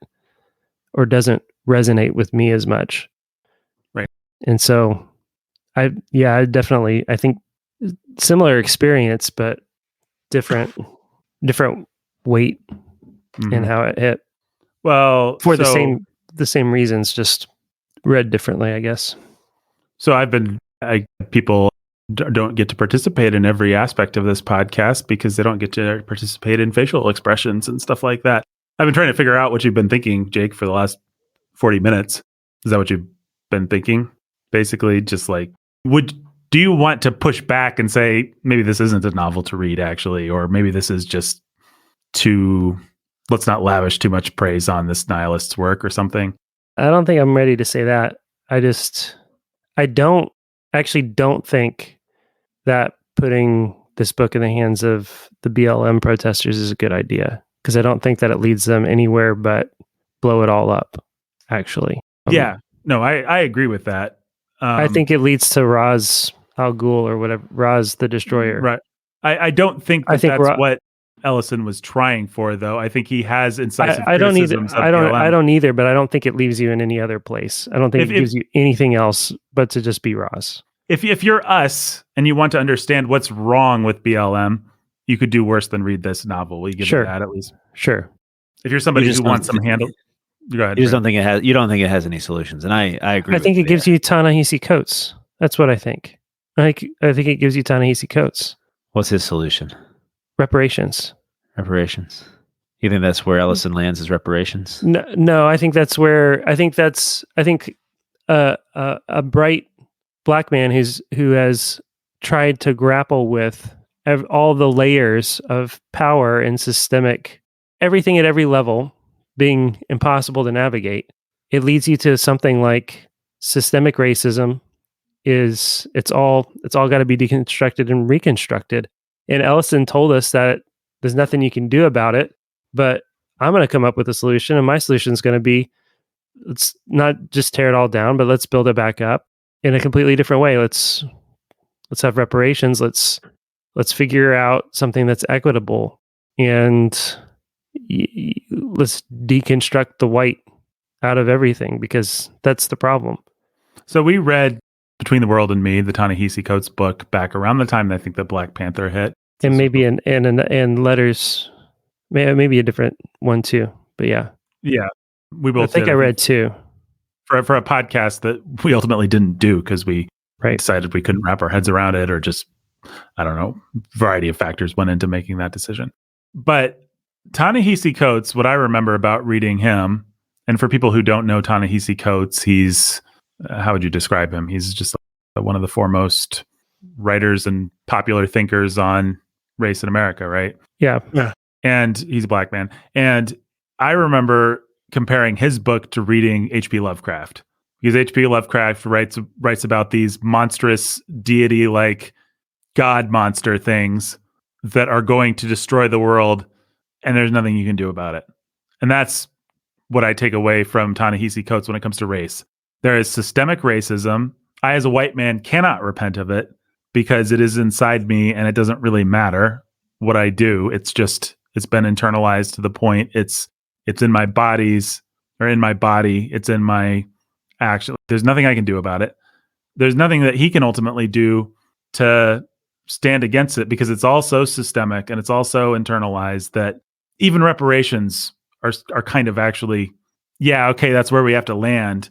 or doesn't resonate with me as much. Right. And so I think similar experience, but different weight in how it hit. Well, for the same reasons, just read differently, I guess. So people don't get to participate in every aspect of this podcast because they don't get to participate in facial expressions and stuff like that. I've been trying to figure out what you've been thinking, Jake, for the last 40 minutes. Is that what you've been thinking? Basically, just like, do you want to push back and say, maybe this isn't a novel to read, actually, or maybe this is just let's not lavish too much praise on this nihilist's work or something? I don't think I'm ready to say that. I don't think that putting this book in the hands of the BLM protesters is a good idea, because I don't think that it leads them anywhere but blow it all up, actually. Yeah, no, I agree with that. I think it leads to Ra's al Ghul or whatever, Ra's the Destroyer. Right. I don't think that's what Ellison was trying for, though. I think he has incisive criticisms of BLM. I don't either, but I don't think it leaves you in any other place. I don't think it gives you anything else but to just be Ra's. If you're us and you want to understand what's wrong with BLM, you could do worse than read this novel. Will you give it that at least? Sure. If you're somebody who wants some handle, go ahead. You don't think it has any solutions, and I agree. I think it gives you Ta-Nehisi Coates. That's what I think. I think it gives you Ta-Nehisi Coates. What's his solution? Reparations. Reparations. You think that's where Ellison lands as reparations? No, I think that's where I think a bright black man who has tried to grapple with all the layers of power and systemic everything at every level being impossible to navigate. It leads you to something like systemic racism. It's all got to be deconstructed and reconstructed. And Ellison told us that there's nothing you can do about it, but I'm going to come up with a solution, and my solution is going to be, let's not just tear it all down, but let's build it back up in a completely different way. Let's have reparations. Let's figure out something that's equitable, and let's deconstruct the white out of everything, because that's the problem. So we read Between the World and Me, the Ta-Nehisi Coates book, back around the time that I think the Black Panther hit. And maybe and Letters, maybe a different one too. But yeah. Yeah. We both I think I read two. For a podcast that we ultimately didn't do because we decided we couldn't wrap our heads around it, or just, I don't know, variety of factors went into making that decision. But Ta-Nehisi Coates, what I remember about reading him, and for people who don't know Ta-Nehisi Coates, he's, how would you describe him? He's just one of the foremost writers and popular thinkers on race in America, right? Yeah. And he's a black man. And I remember comparing his book to reading H.P. Lovecraft, because H.P. Lovecraft writes about these monstrous deity-like god monster things that are going to destroy the world, and there's nothing you can do about it. And that's what I take away from Ta-Nehisi Coates when it comes to race. There is systemic racism. I, as a white man, cannot repent of it because it is inside me, and it doesn't really matter what I do. It's been internalized to the point it's in my bodies, or in my body. It's in my action. There's nothing I can do about it. There's nothing that he can ultimately do to stand against it, because it's all so systemic and it's also internalized that even reparations are kind of actually, yeah, okay, that's where we have to land.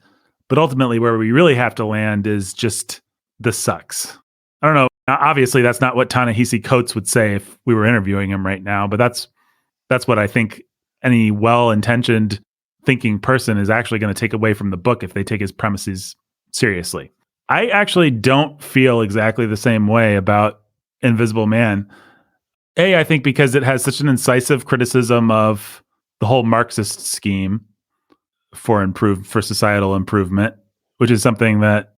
But ultimately where we really have to land is just, this sucks. I don't know. Obviously, that's not what Ta-Nehisi Coates would say if we were interviewing him right now, but that's what I think any well-intentioned thinking person is actually going to take away from the book if they take his premises seriously. I actually don't feel exactly the same way about Invisible Man. I think because it has such an incisive criticism of the whole Marxist scheme for societal improvement, which is something that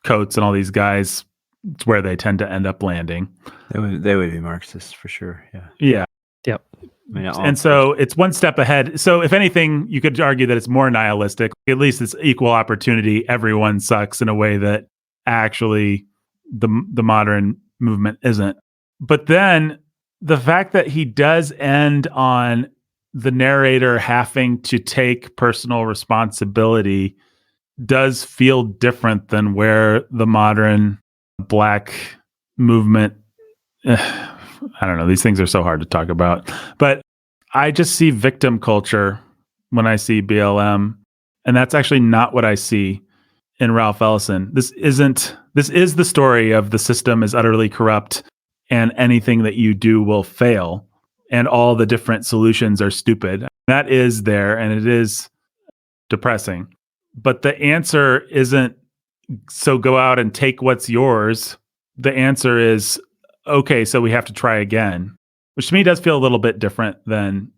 Coates and all these guys, it's where they tend to end up landing. They would be Marxists for sure. Yeah. Yeah. Yep. I mean, and so it's one step ahead. So if anything, you could argue that it's more nihilistic. At least it's equal opportunity. Everyone sucks in a way that actually the modern movement isn't. But then the fact that he does end on the narrator having to take personal responsibility does feel different than where the modern Black movement, I don't know, these things are so hard to talk about, but I just see victim culture when I see BLM, and that's actually not what I see in Ralph Ellison. This is the story of the system is utterly corrupt and anything that you do will fail and all the different solutions are stupid. That is there, and it is depressing. But the answer isn't, so go out and take what's yours. The answer is, okay, so we have to try again, which to me does feel a little bit different than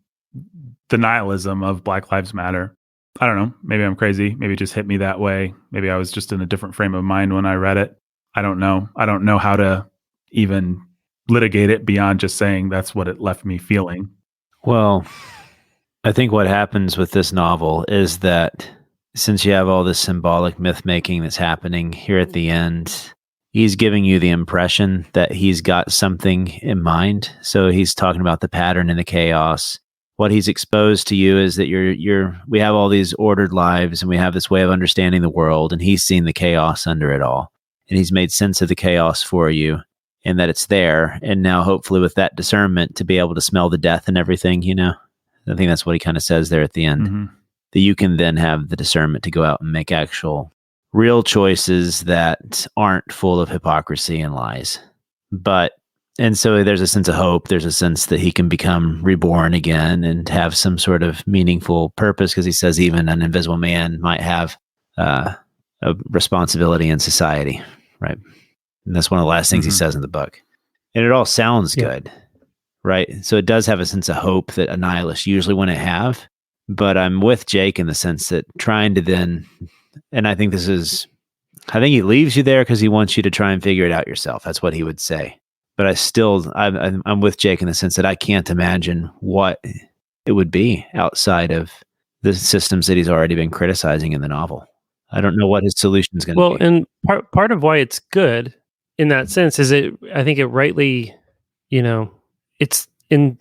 the nihilism of Black Lives Matter. I don't know. Maybe I'm crazy. Maybe it just hit me that way. Maybe I was just in a different frame of mind when I read it. I don't know. I don't know how to even litigate it beyond just saying that's what it left me feeling. Well, I think what happens with this novel is that since you have all this symbolic myth making that's happening here at the end, he's giving you the impression that he's got something in mind. So he's talking about the pattern and the chaos. What he's exposed to you is that we have all these ordered lives and we have this way of understanding the world, and he's seen the chaos under it all. And he's made sense of the chaos for you and that it's there. And now hopefully with that discernment to be able to smell the death and everything, I think that's what he kind of says there at the end. Mm-hmm. That you can then have the discernment to go out and make actual real choices that aren't full of hypocrisy and lies. But And so there's a sense of hope. There's a sense that he can become reborn again and have some sort of meaningful purpose, because he says even an invisible man might have a responsibility in society, right? And that's one of the last things he says in the book. And it all sounds good, right? So it does have a sense of hope that a nihilist usually wouldn't have. But I'm with Jake in the sense that trying to then, and I think he leaves you there because he wants you to try and figure it out yourself. That's what he would say. But I'm with Jake in the sense that I can't imagine what it would be outside of the systems that he's already been criticizing in the novel. I don't know what his solution is going to be. Well, and part of why it's good in that sense is I think it rightly, it's in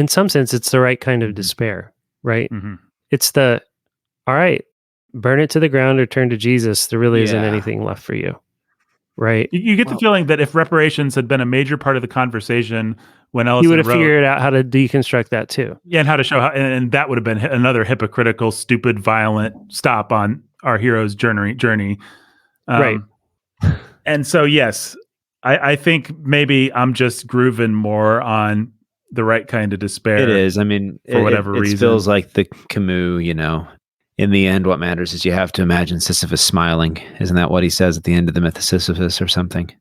some sense, it's the right kind of despair, right? Mm-hmm. It's all right, burn it to the ground or turn to Jesus. There really isn't anything left for you. Right. You get the feeling that if reparations had been a major part of the conversation when Ellison he would have figured out how to deconstruct that too. Yeah, and how to show how, and that would have been another hypocritical, stupid, violent stop on our hero's journey. Right. And so, yes, I think maybe I'm just grooving more on the right kind of despair. It is. I mean, for whatever reason. It feels like the Camus, in the end, what matters is you have to imagine Sisyphus smiling. Isn't that what he says at the end of the myth of Sisyphus or something?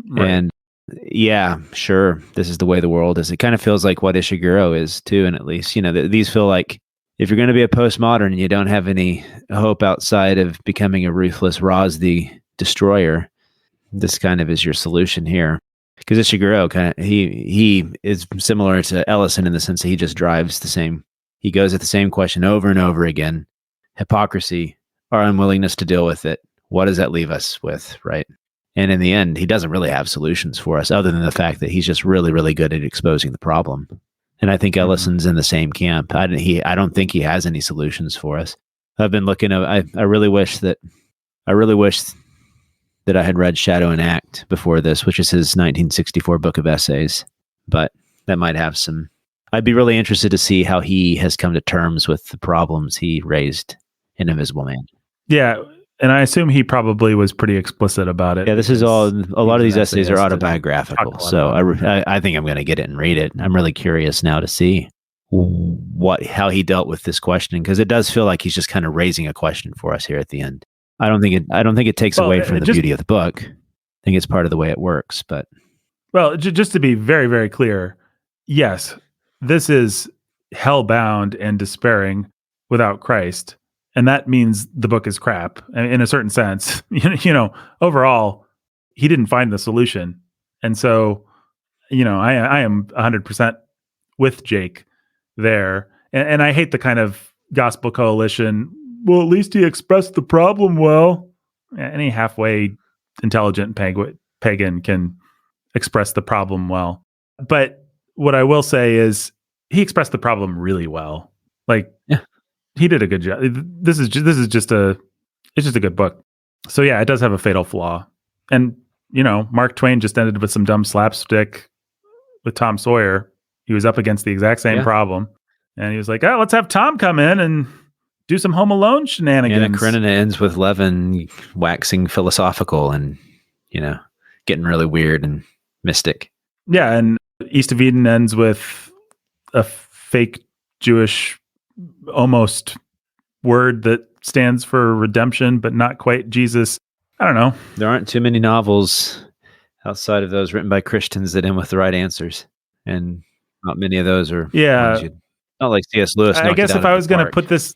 Right. And yeah, sure, this is the way the world is. It kind of feels like what Ishiguro is too. And at least, these feel like if you're going to be a postmodern and you don't have any hope outside of becoming a ruthless Raz the Destroyer, this kind of is your solution here. Because Ishiguro he is similar to Ellison in the sense that he just drives he goes at the same question over and over again. Hypocrisy, our unwillingness to deal with it. What does that leave us with, right? And in the end, he doesn't really have solutions for us other than the fact that he's just really, really good at exposing the problem. And I think Ellison's in the same camp. I don't think he has any solutions for us. I've been looking at, I really wish that I had read Shadow and Act before this, which is his 1964 book of essays. But that might have I'd be really interested to see how he has come to terms with the problems he raised in Invisible Man. Yeah, and I assume he probably was pretty explicit about it. Yeah, this is a lot of these essays are autobiographical, so I think I'm going to get it and read it. I'm really curious now to see how he dealt with this questioning, because it does feel like he's just kind of raising a question for us here at the end. I don't think it takes away from the beauty of the book. I think it's part of the way it works. But just to be very, very clear, yes, this is hellbound and despairing without Christ. And that means the book is crap in a certain sense. Overall, he didn't find the solution. And so, I am 100% with Jake there. And I hate the kind of gospel coalition. Well, at least he expressed the problem well. Any halfway intelligent pagan can express the problem well. But what I will say is he expressed the problem really well. He did a good job. This is just a good book. So yeah, it does have a fatal flaw. And Mark Twain just ended with some dumb slapstick with Tom Sawyer. He was up against the exact same problem, and he was like, "Oh, let's have Tom come in and do some Home Alone shenanigans." Anna Karenina ends with Levin waxing philosophical and getting really weird and mystic. Yeah, and East of Eden ends with a fake Jewish almost word that stands for redemption, but not quite Jesus. I don't know. There aren't too many novels outside of those written by Christians that end with the right answers, and not many of those are. Yeah, not like C.S. Lewis. I guess if I was going to put this,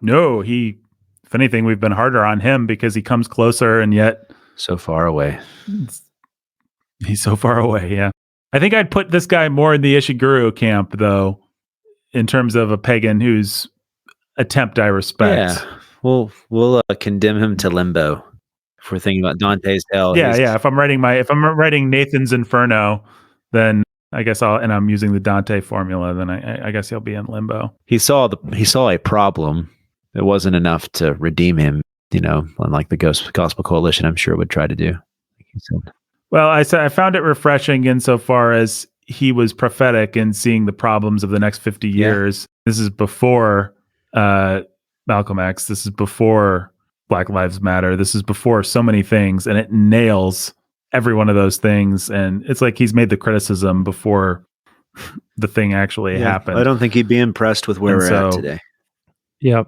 if anything, we've been harder on him because he comes closer and yet so far away. He's so far away. Yeah, I think I'd put this guy more in the Ishiguro camp, though. In terms of a pagan whose attempt I respect. Yeah, we'll condemn him to limbo if we're thinking about Dante's Hell. Yeah. If I'm writing Nathan's Inferno, then I guess I'm using the Dante formula. Then I guess he'll be in limbo. He saw a problem. It wasn't enough to redeem him. Unlike the Gospel Coalition, I'm sure would try to do. Well, I found it refreshing insofar as he was prophetic in seeing the problems of the next 50 years. This is before Malcolm X. This is before Black Lives Matter. This is before so many things, and it nails every one of those things. And it's like he's made the criticism before the thing actually happened. I don't think he'd be impressed with where we're at today. Yep.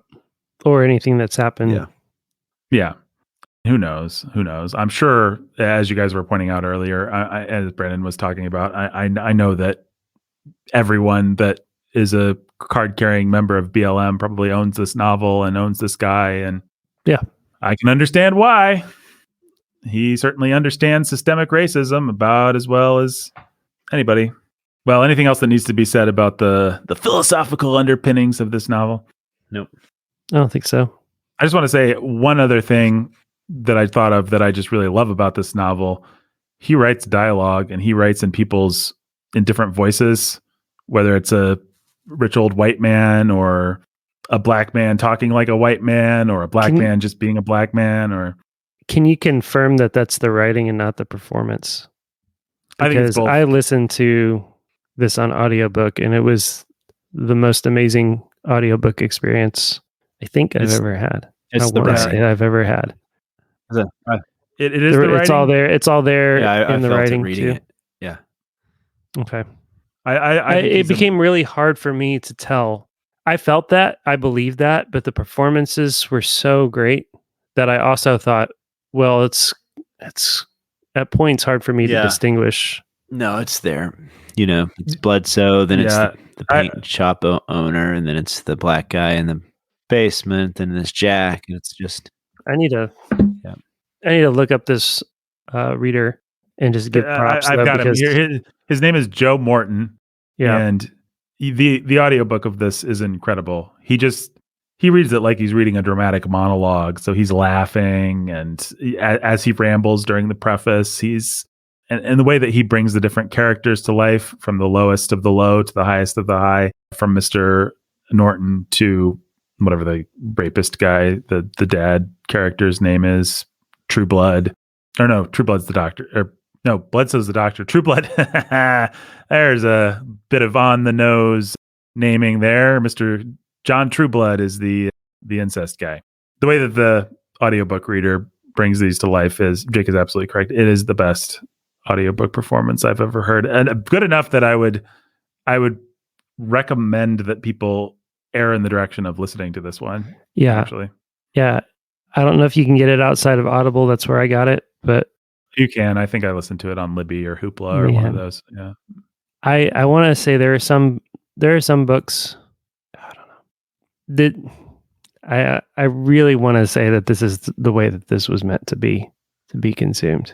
Or anything that's happened. Yeah. Who knows? I'm sure, as you guys were pointing out earlier, as Brandon was talking about, I know that everyone that is a card-carrying member of BLM probably owns this novel and owns this guy. And I can understand why. He certainly understands systemic racism about as well as anybody. Well, anything else that needs to be said about the philosophical underpinnings of this novel? Nope. I don't think so. I just want to say one other thing that I thought of that I just really love about this novel. He writes dialogue, and he writes in different voices, whether it's a rich old white man or a black man talking like a white man or a black man just being a black man. Or can you confirm that that's the writing and not the performance? Because I think it's both. I listened to this on audiobook, and it was the most amazing audiobook experience I think I've ever had. It's the writing I've ever had. It is the writing. It's all there. It's all there I in the felt writing it reading too. it. Yeah. Okay. It became really hard for me to tell. I felt that, I believed that, but the performances were so great that I also thought, well, it's at points hard for me to distinguish. No, it's there. It's Bledsoe, then it's the paint shop owner, and then it's the black guy in the basement, and it's Jack, and it's just. I need to look up this reader and just give props. I've got him here. His name is Joe Morton. Yeah. And the audiobook of this is incredible. He reads it like he's reading a dramatic monologue. So he's laughing, and as he rambles during the preface, and the way that he brings the different characters to life, from the lowest of the low to the highest of the high, from Mr. Norton to whatever the rapist guy, the dad character's name is, True Blood. Or no, True Blood's the doctor. Or no, Bledsoe's the doctor. True Blood. There's a bit of on the nose naming there. Mr. John Trueblood is the incest guy. The way that the audiobook reader brings these to life is, Jake is absolutely correct. It is the best audiobook performance I've ever heard, and good enough that I would recommend that people err in the direction of listening to this one. Yeah, actually, yeah. I don't know if you can get it outside of Audible. That's where I got it, but you can. I think I listened to it on Libby or Hoopla or one of those. Yeah. I want to say there are some books. I don't know. I really want to say that this is the way that this was meant to be consumed.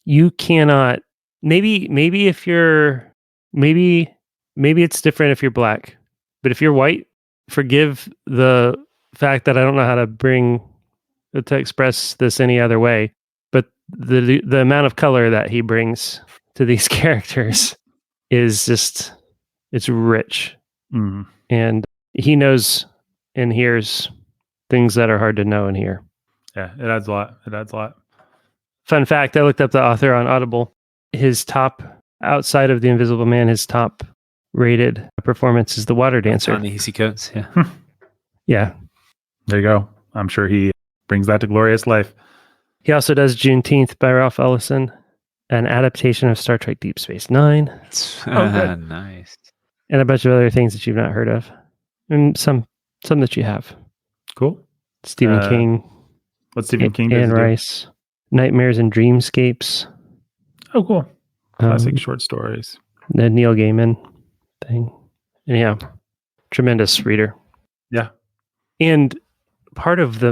You cannot. Maybe if you're maybe it's different if you're black, but if you're white, forgive the fact that I don't know how to express this any other way. But the amount of color that he brings to these characters is just, it's rich. Mm. And he knows and hears things that are hard to know and hear. Yeah, it adds a lot. Fun fact, I looked up the author on Audible. His top, outside of The Invisible Man, his top rated performance is The Water Dancer. On Easy Coats, yeah. Yeah. There you go. I'm sure he brings that to glorious life. He also does Juneteenth by Ralph Ellison, an adaptation of Star Trek Deep Space Nine. Nice. And a bunch of other things that you've not heard of. And some that you have. Cool. Stephen King. What Stephen King does Anne Rice. Nightmares and Dreamscapes. Oh, cool. Classic short stories. The Neil Gaiman thing. Anyhow, tremendous reader. Yeah. And part of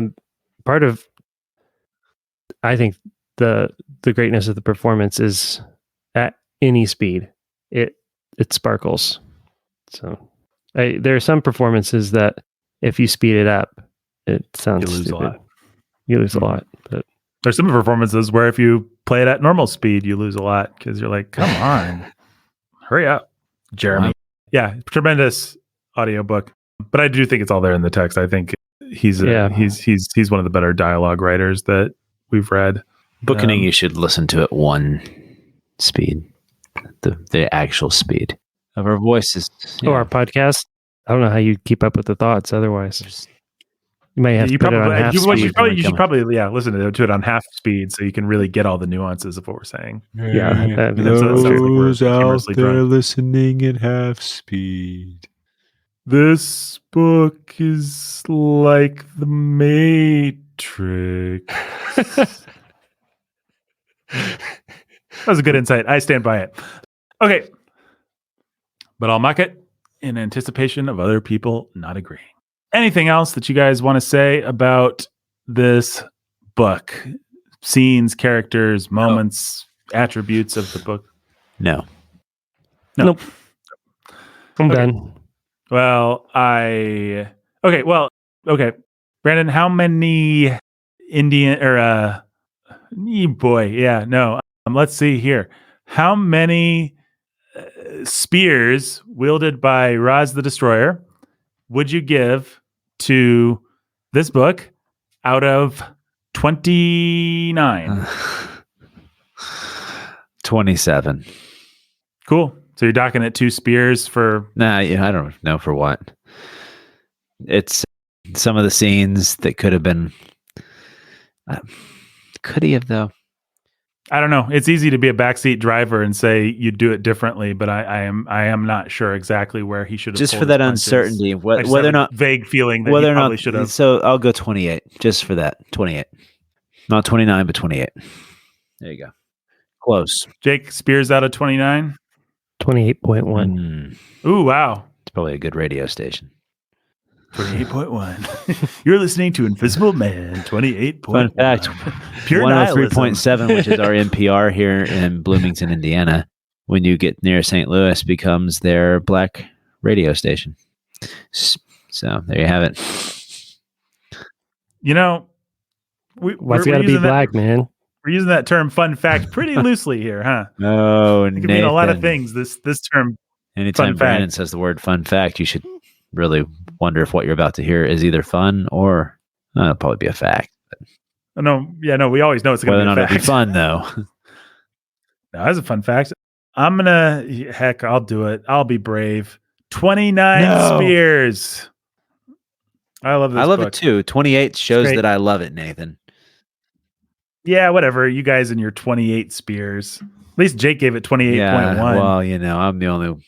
I think the greatness of the performance is at any speed. It sparkles. So there are some performances that if you speed it up, it sounds you lose stupid. a lot. You lose a lot. But there's some performances where if you play it at normal speed, you lose a lot because you're like, come on, hurry up, Jeremy. Wow. Yeah, tremendous audiobook. But I do think it's all there in the text. I think he's one of the better dialogue writers that we've read. Bookening, you should listen to it one speed, the actual speed of our voices. Yeah. Our podcast. I don't know how you keep up with the thoughts otherwise. You might have to put it on half speed. You should probably listen to it on half speed so you can really get all the nuances of what we're saying. Yeah, those out there listening at half speed. This book is like the Matrix. That was a good insight. I stand by it. Okay. But I'll mock it in anticipation of other people not agreeing. Anything else that you guys want to say about this book? Scenes, characters, moments, attributes of the book? No. Nope. I'm done. Well, okay. Brandon, how many let's see here. How many spears wielded by Raz the Destroyer would you give to this book out of 29? 27. Cool. So you're docking it 2 spears for... Nah, I don't know for what. It's some of the scenes that could have been... could he have, though? I don't know. It's easy to be a backseat driver and say you'd do it differently, but I am not sure exactly where he should have. Just for that uncertainty, whether or not vague feeling that whether he probably should have. So I'll go 28 just for that. 28, not 29, but 28. There you go. Close. Jake, spears out of 29. 28.1. Ooh, wow! It's probably a good radio station. 28.1. You're listening to Invisible Man. 28.1. Fun fact: pure 103.7, which is our NPR here in Bloomington, Indiana. When you get near St. Louis, becomes their black radio station. So there you have it. You know, why's it got to be black, man? We're using that term "fun fact" pretty loosely here, huh? Oh, it could mean a lot of things. This term. Anytime Brandon says the word "fun fact," you should really wonder if what you're about to hear is either fun or it'll probably be a fact. No, we always know it's going to be a fact. It'll be fun, though. No, that's a fun fact. I'll do it. I'll be brave. 29 spears. I love this I love book. it too. 28 shows that I love it, Nathan. Yeah, whatever. You guys and your 28 spears. At least Jake gave it 28.1. Yeah, well, I'm the only...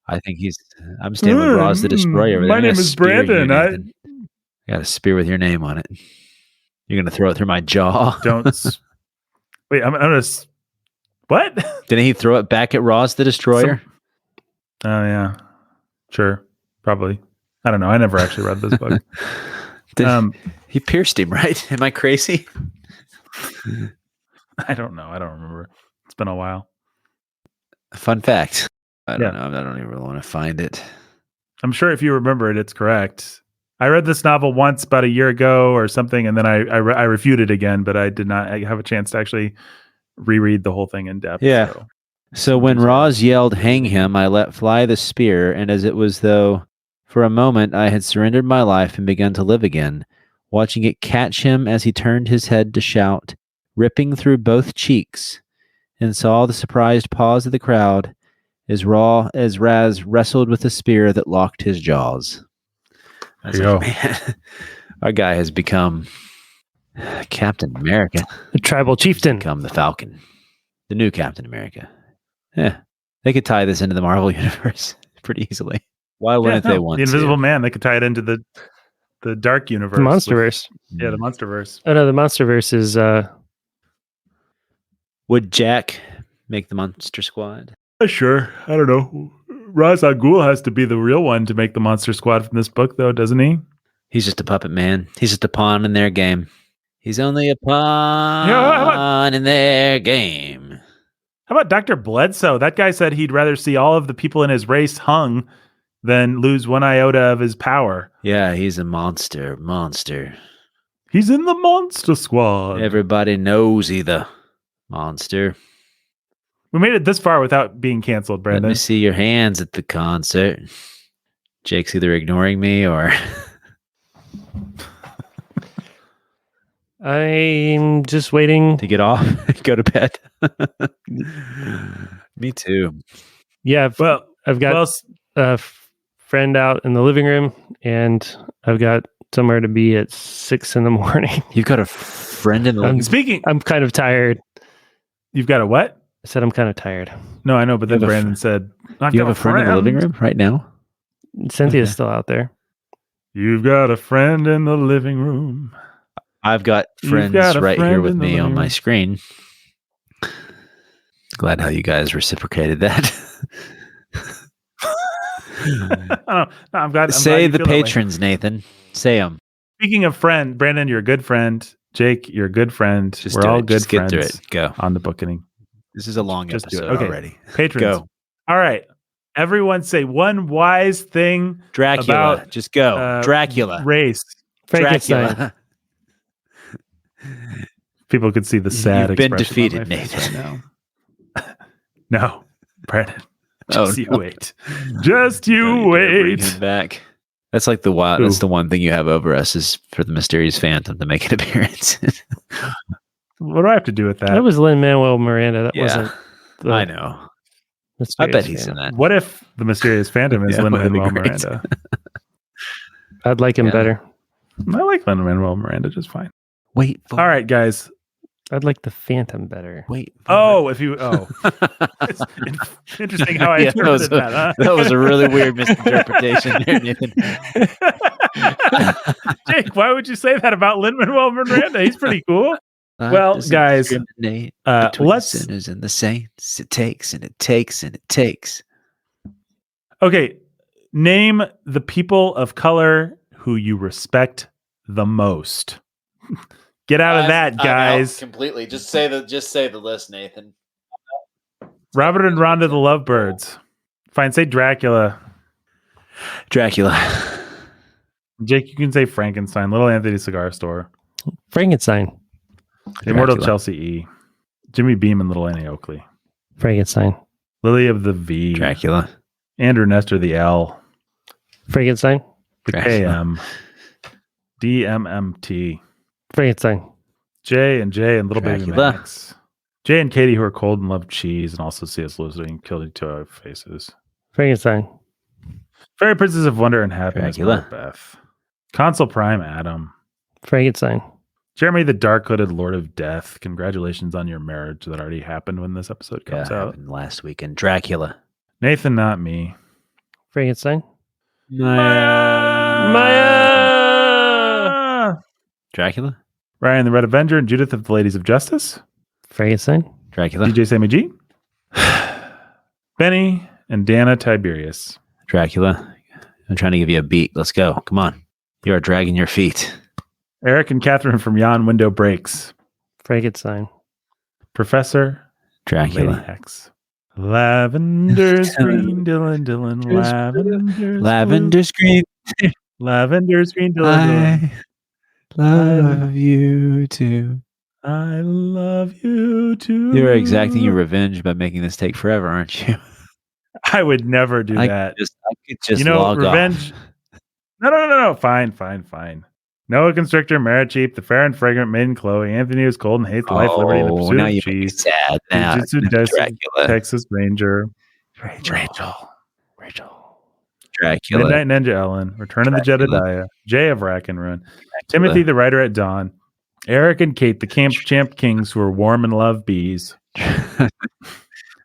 I'm staying with Raz the Destroyer. My name is Brandon. I got a spear with your name on it. You're going to throw it through my jaw. Wait, I'm going to... What? Didn't he throw it back at Raz the Destroyer? Oh, yeah. Sure. Probably. I don't know. I never actually read this book. He pierced him, right? Am I crazy? I don't know. I don't remember. It's been a while. Fun fact. I don't know. I don't even really want to find it. I'm sure if you remember it, it's correct. I read this novel once about a year ago or something, and then I refuted it again, but I did not have a chance to actually reread the whole thing in depth. Yeah. So when Raz yelled, "Hang him," I let fly the spear, and as it was though for a moment I had surrendered my life and begun to live again, watching it catch him as he turned his head to shout, ripping through both cheeks, and saw the surprised pause of the crowd as Raz wrestled with the spear that locked his jaws. I was like, man, our guy has become Captain America. The tribal chieftain. Become the Falcon. The new Captain America. Yeah. They could tie this into the Marvel Universe pretty easily. Why wouldn't they want the Invisible Man? They could tie it into the Dark Universe. The Monsterverse. The Monsterverse. Oh, no, the Monsterverse is... Would Jack make the Monster Squad? Sure. I don't know. Ra's al Ghul has to be the real one to make the Monster Squad from this book, though, doesn't he? He's just a puppet, man. He's just a pawn in their game. He's only a pawn in their game. How about Dr. Bledsoe? That guy said he'd rather see all of the people in his race hung than lose one iota of his power. Yeah, he's a monster. He's in the Monster Squad. Everybody knows he's the monster. We made it this far without being canceled, Brandon. Let me see your hands at the concert. Jake's either ignoring me or... I'm just waiting to get off, go to bed. Me too. Yeah, I've got a friend out in the living room, and I've got somewhere to be at 6 a.m. You've got a friend in the Speaking, I'm kind of tired. you've got a what? I said I'm kind of tired. No, I know, but then have a Brandon said, You have a friend in the living room right now? Cynthia's Okay. still out there. You've got a friend in the living room. I've got friends got a right here friend with in the me on living my room. screen. Glad how you guys reciprocated that. No, I'm glad. I'm Say glad you the feel that way. patrons, Nathan. Say them. Speaking of friend, Brandon, you're a good friend. Jake, you're a good friend. Just We're do all it. good Just get friends through it. Go. on the Bookening. This is a long Just do it. episode Okay. already. Patrons. Go. All right. Everyone say one wise thing Dracula. about Just go. Dracula. race. Frankenstein. Dracula. People could see the sad You've been expression on defeated, my face Nathan. right now. No, Brandon. Oh, Just you no. wait. Just you No, you dare bring wait. him back. That's like the wild. Who? That's the one thing you have over us is for the mysterious phantom to make an appearance. What do I have to do with that? That was Lin-Manuel Miranda. That Yeah, wasn't. The I know. I Mysterious bet he's in Phantom. that. What if the mysterious phantom is Yeah, that'd be Lin-Manuel great. Miranda? I'd like him Yeah. better. I like Lin-Manuel Miranda just fine. Wait. For All right, guys. I'd like the Phantom better. Wait. For Oh, if you it's interesting how I Yeah, that was interpreted that. Huh? That was a really weird misinterpretation there, Nathan. Jake, why would you say that about Lin-Manuel Miranda? He's pretty cool. Well, Doesn't guys, discriminate between let's. sinners and the saints. It takes and it takes and it takes. Okay, name the people of color who you respect the most. Get out of that, guys. Completely. Just say the list, Nathan. Robert and Rhonda the Lovebirds. Fine, say Dracula. Dracula. Jake, you can say Frankenstein. Little Anthony Cigar Store. Frankenstein. Immortal Dracula. Chelsea E. Jimmy Beam and Little Annie Oakley. Frankenstein. Lily of the V. Dracula. Andrew Nestor the L. Frankenstein. The Dracula. KM. DMMT. Frankenstein. Jay and Little Baby Dracula. Max. Jay and Katie, who are cold and love cheese, and also C.S. Lewis being killed each other faces. Frankenstein. Fairy Princess of Wonder and Happiness. Dracula. Beth. Consul Prime Adam. Frankenstein. Jeremy the Dark Hooded Lord of Death. Congratulations on your marriage that already happened when this episode comes out. Happened last weekend. Dracula. Nathan, not me. Frankenstein. Maya! Dracula. Ryan the Red Avenger and Judith of the Ladies of Justice. Frankenstein. Dracula. DJ Sammy G. Benny and Dana Tiberius. Dracula. I'm trying to give you a beat. Let's go. Come on. You are dragging your feet. Eric and Catherine from Yon Window Breaks. Frankenstein. Professor Lady Dracula. X. Lavender's green, Dylan. Lavender's Lavender screen. blue. Lavender's green, Dylan. I love you too. I love you too. You're exacting your revenge by making this take forever, aren't you? I would never do that. I could just You know, log revenge. off. No. Fine. Noah Constrictor, Maricheap, the fair and fragrant maiden Chloe, Anthony who's cold and hates life, liberty, and the pursuit now of you make me cheese. sad. Now Jujutsu Kaisen, Dracula. Texas Ranger, Rachel. Midnight Dracula. Ninja Ellen, Return of the Dracula. Jedediah, Jay of Rack and Ruin, Timothy the Writer at Dawn, Eric and Kate, the Camp Champ Kings who are warm and love bees.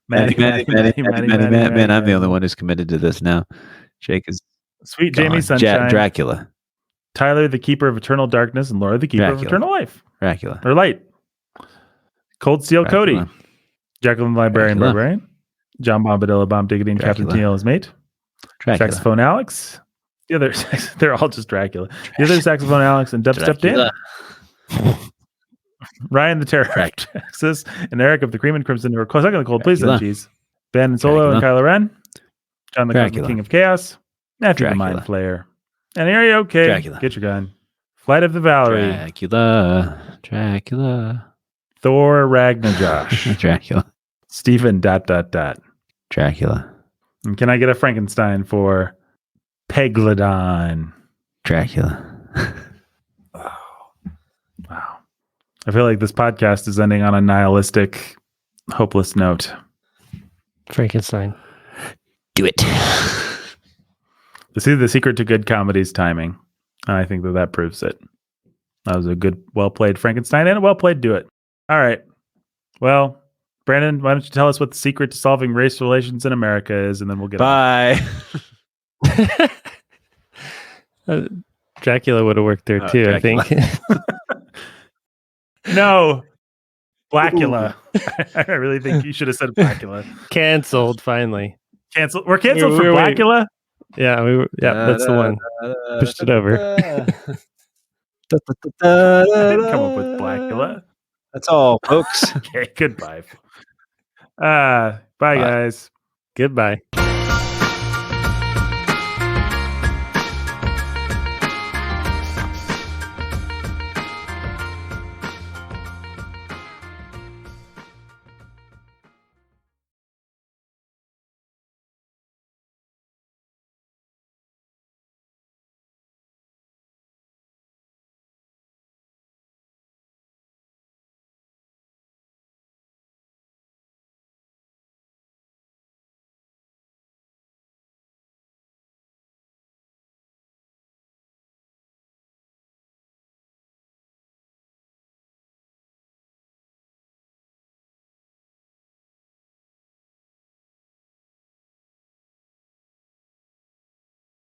Maddie. I'm the only one who's committed to this now. Jake is Sweet gone. Jamie Sunshine, Dracula. Tyler, the Keeper of Eternal Darkness, and Laura, the Keeper of Dracula. Eternal Life. Dracula. Or Light. Cold Steel Cody. Dracula. Jacqueline the Librarian Dracula. Barbarian. John Bombadilla Bomb Diggity and Captain Dracula. Tennille his mate. Dracula. Saxophone Alex. The other, they're all just Dracula. The other Saxophone Alex and Dubstep Dan. Dracula. Ryan the Terror of Texas and Eric of the Cream and Crimson who are close second the cold please Dracula. and cheese. Ben and Solo and Kylo Ren. John the Dracula. King of Chaos. Matthew the Dracula. Mind Flayer. And are you okay? Dracula. Get your gun. Flight of the Valerie. Dracula. Thor Ragnajosh. Dracula. Stephen ... Dracula. And can I get a Frankenstein for Peglodon? Dracula. Wow. I feel like this podcast is ending on a nihilistic, hopeless note. Frankenstein. Do it. The secret to good comedy is timing. I think that proves it. That was a good, well played Frankenstein and a well played Do It. All right. Well, Brandon, why don't you tell us what the secret to solving race relations in America is, and then we'll get Bye. Dracula would have worked there too, Dracula. I think. No, Blackula. I really think you should have said Blackula. Canceled finally. Cancel. We're canceled We for were waiting. Blackula. Yeah, that's the one. Pushed it over. I didn't come up with Blackula. That's all, folks. Okay, goodbye. Bye, guys. Goodbye.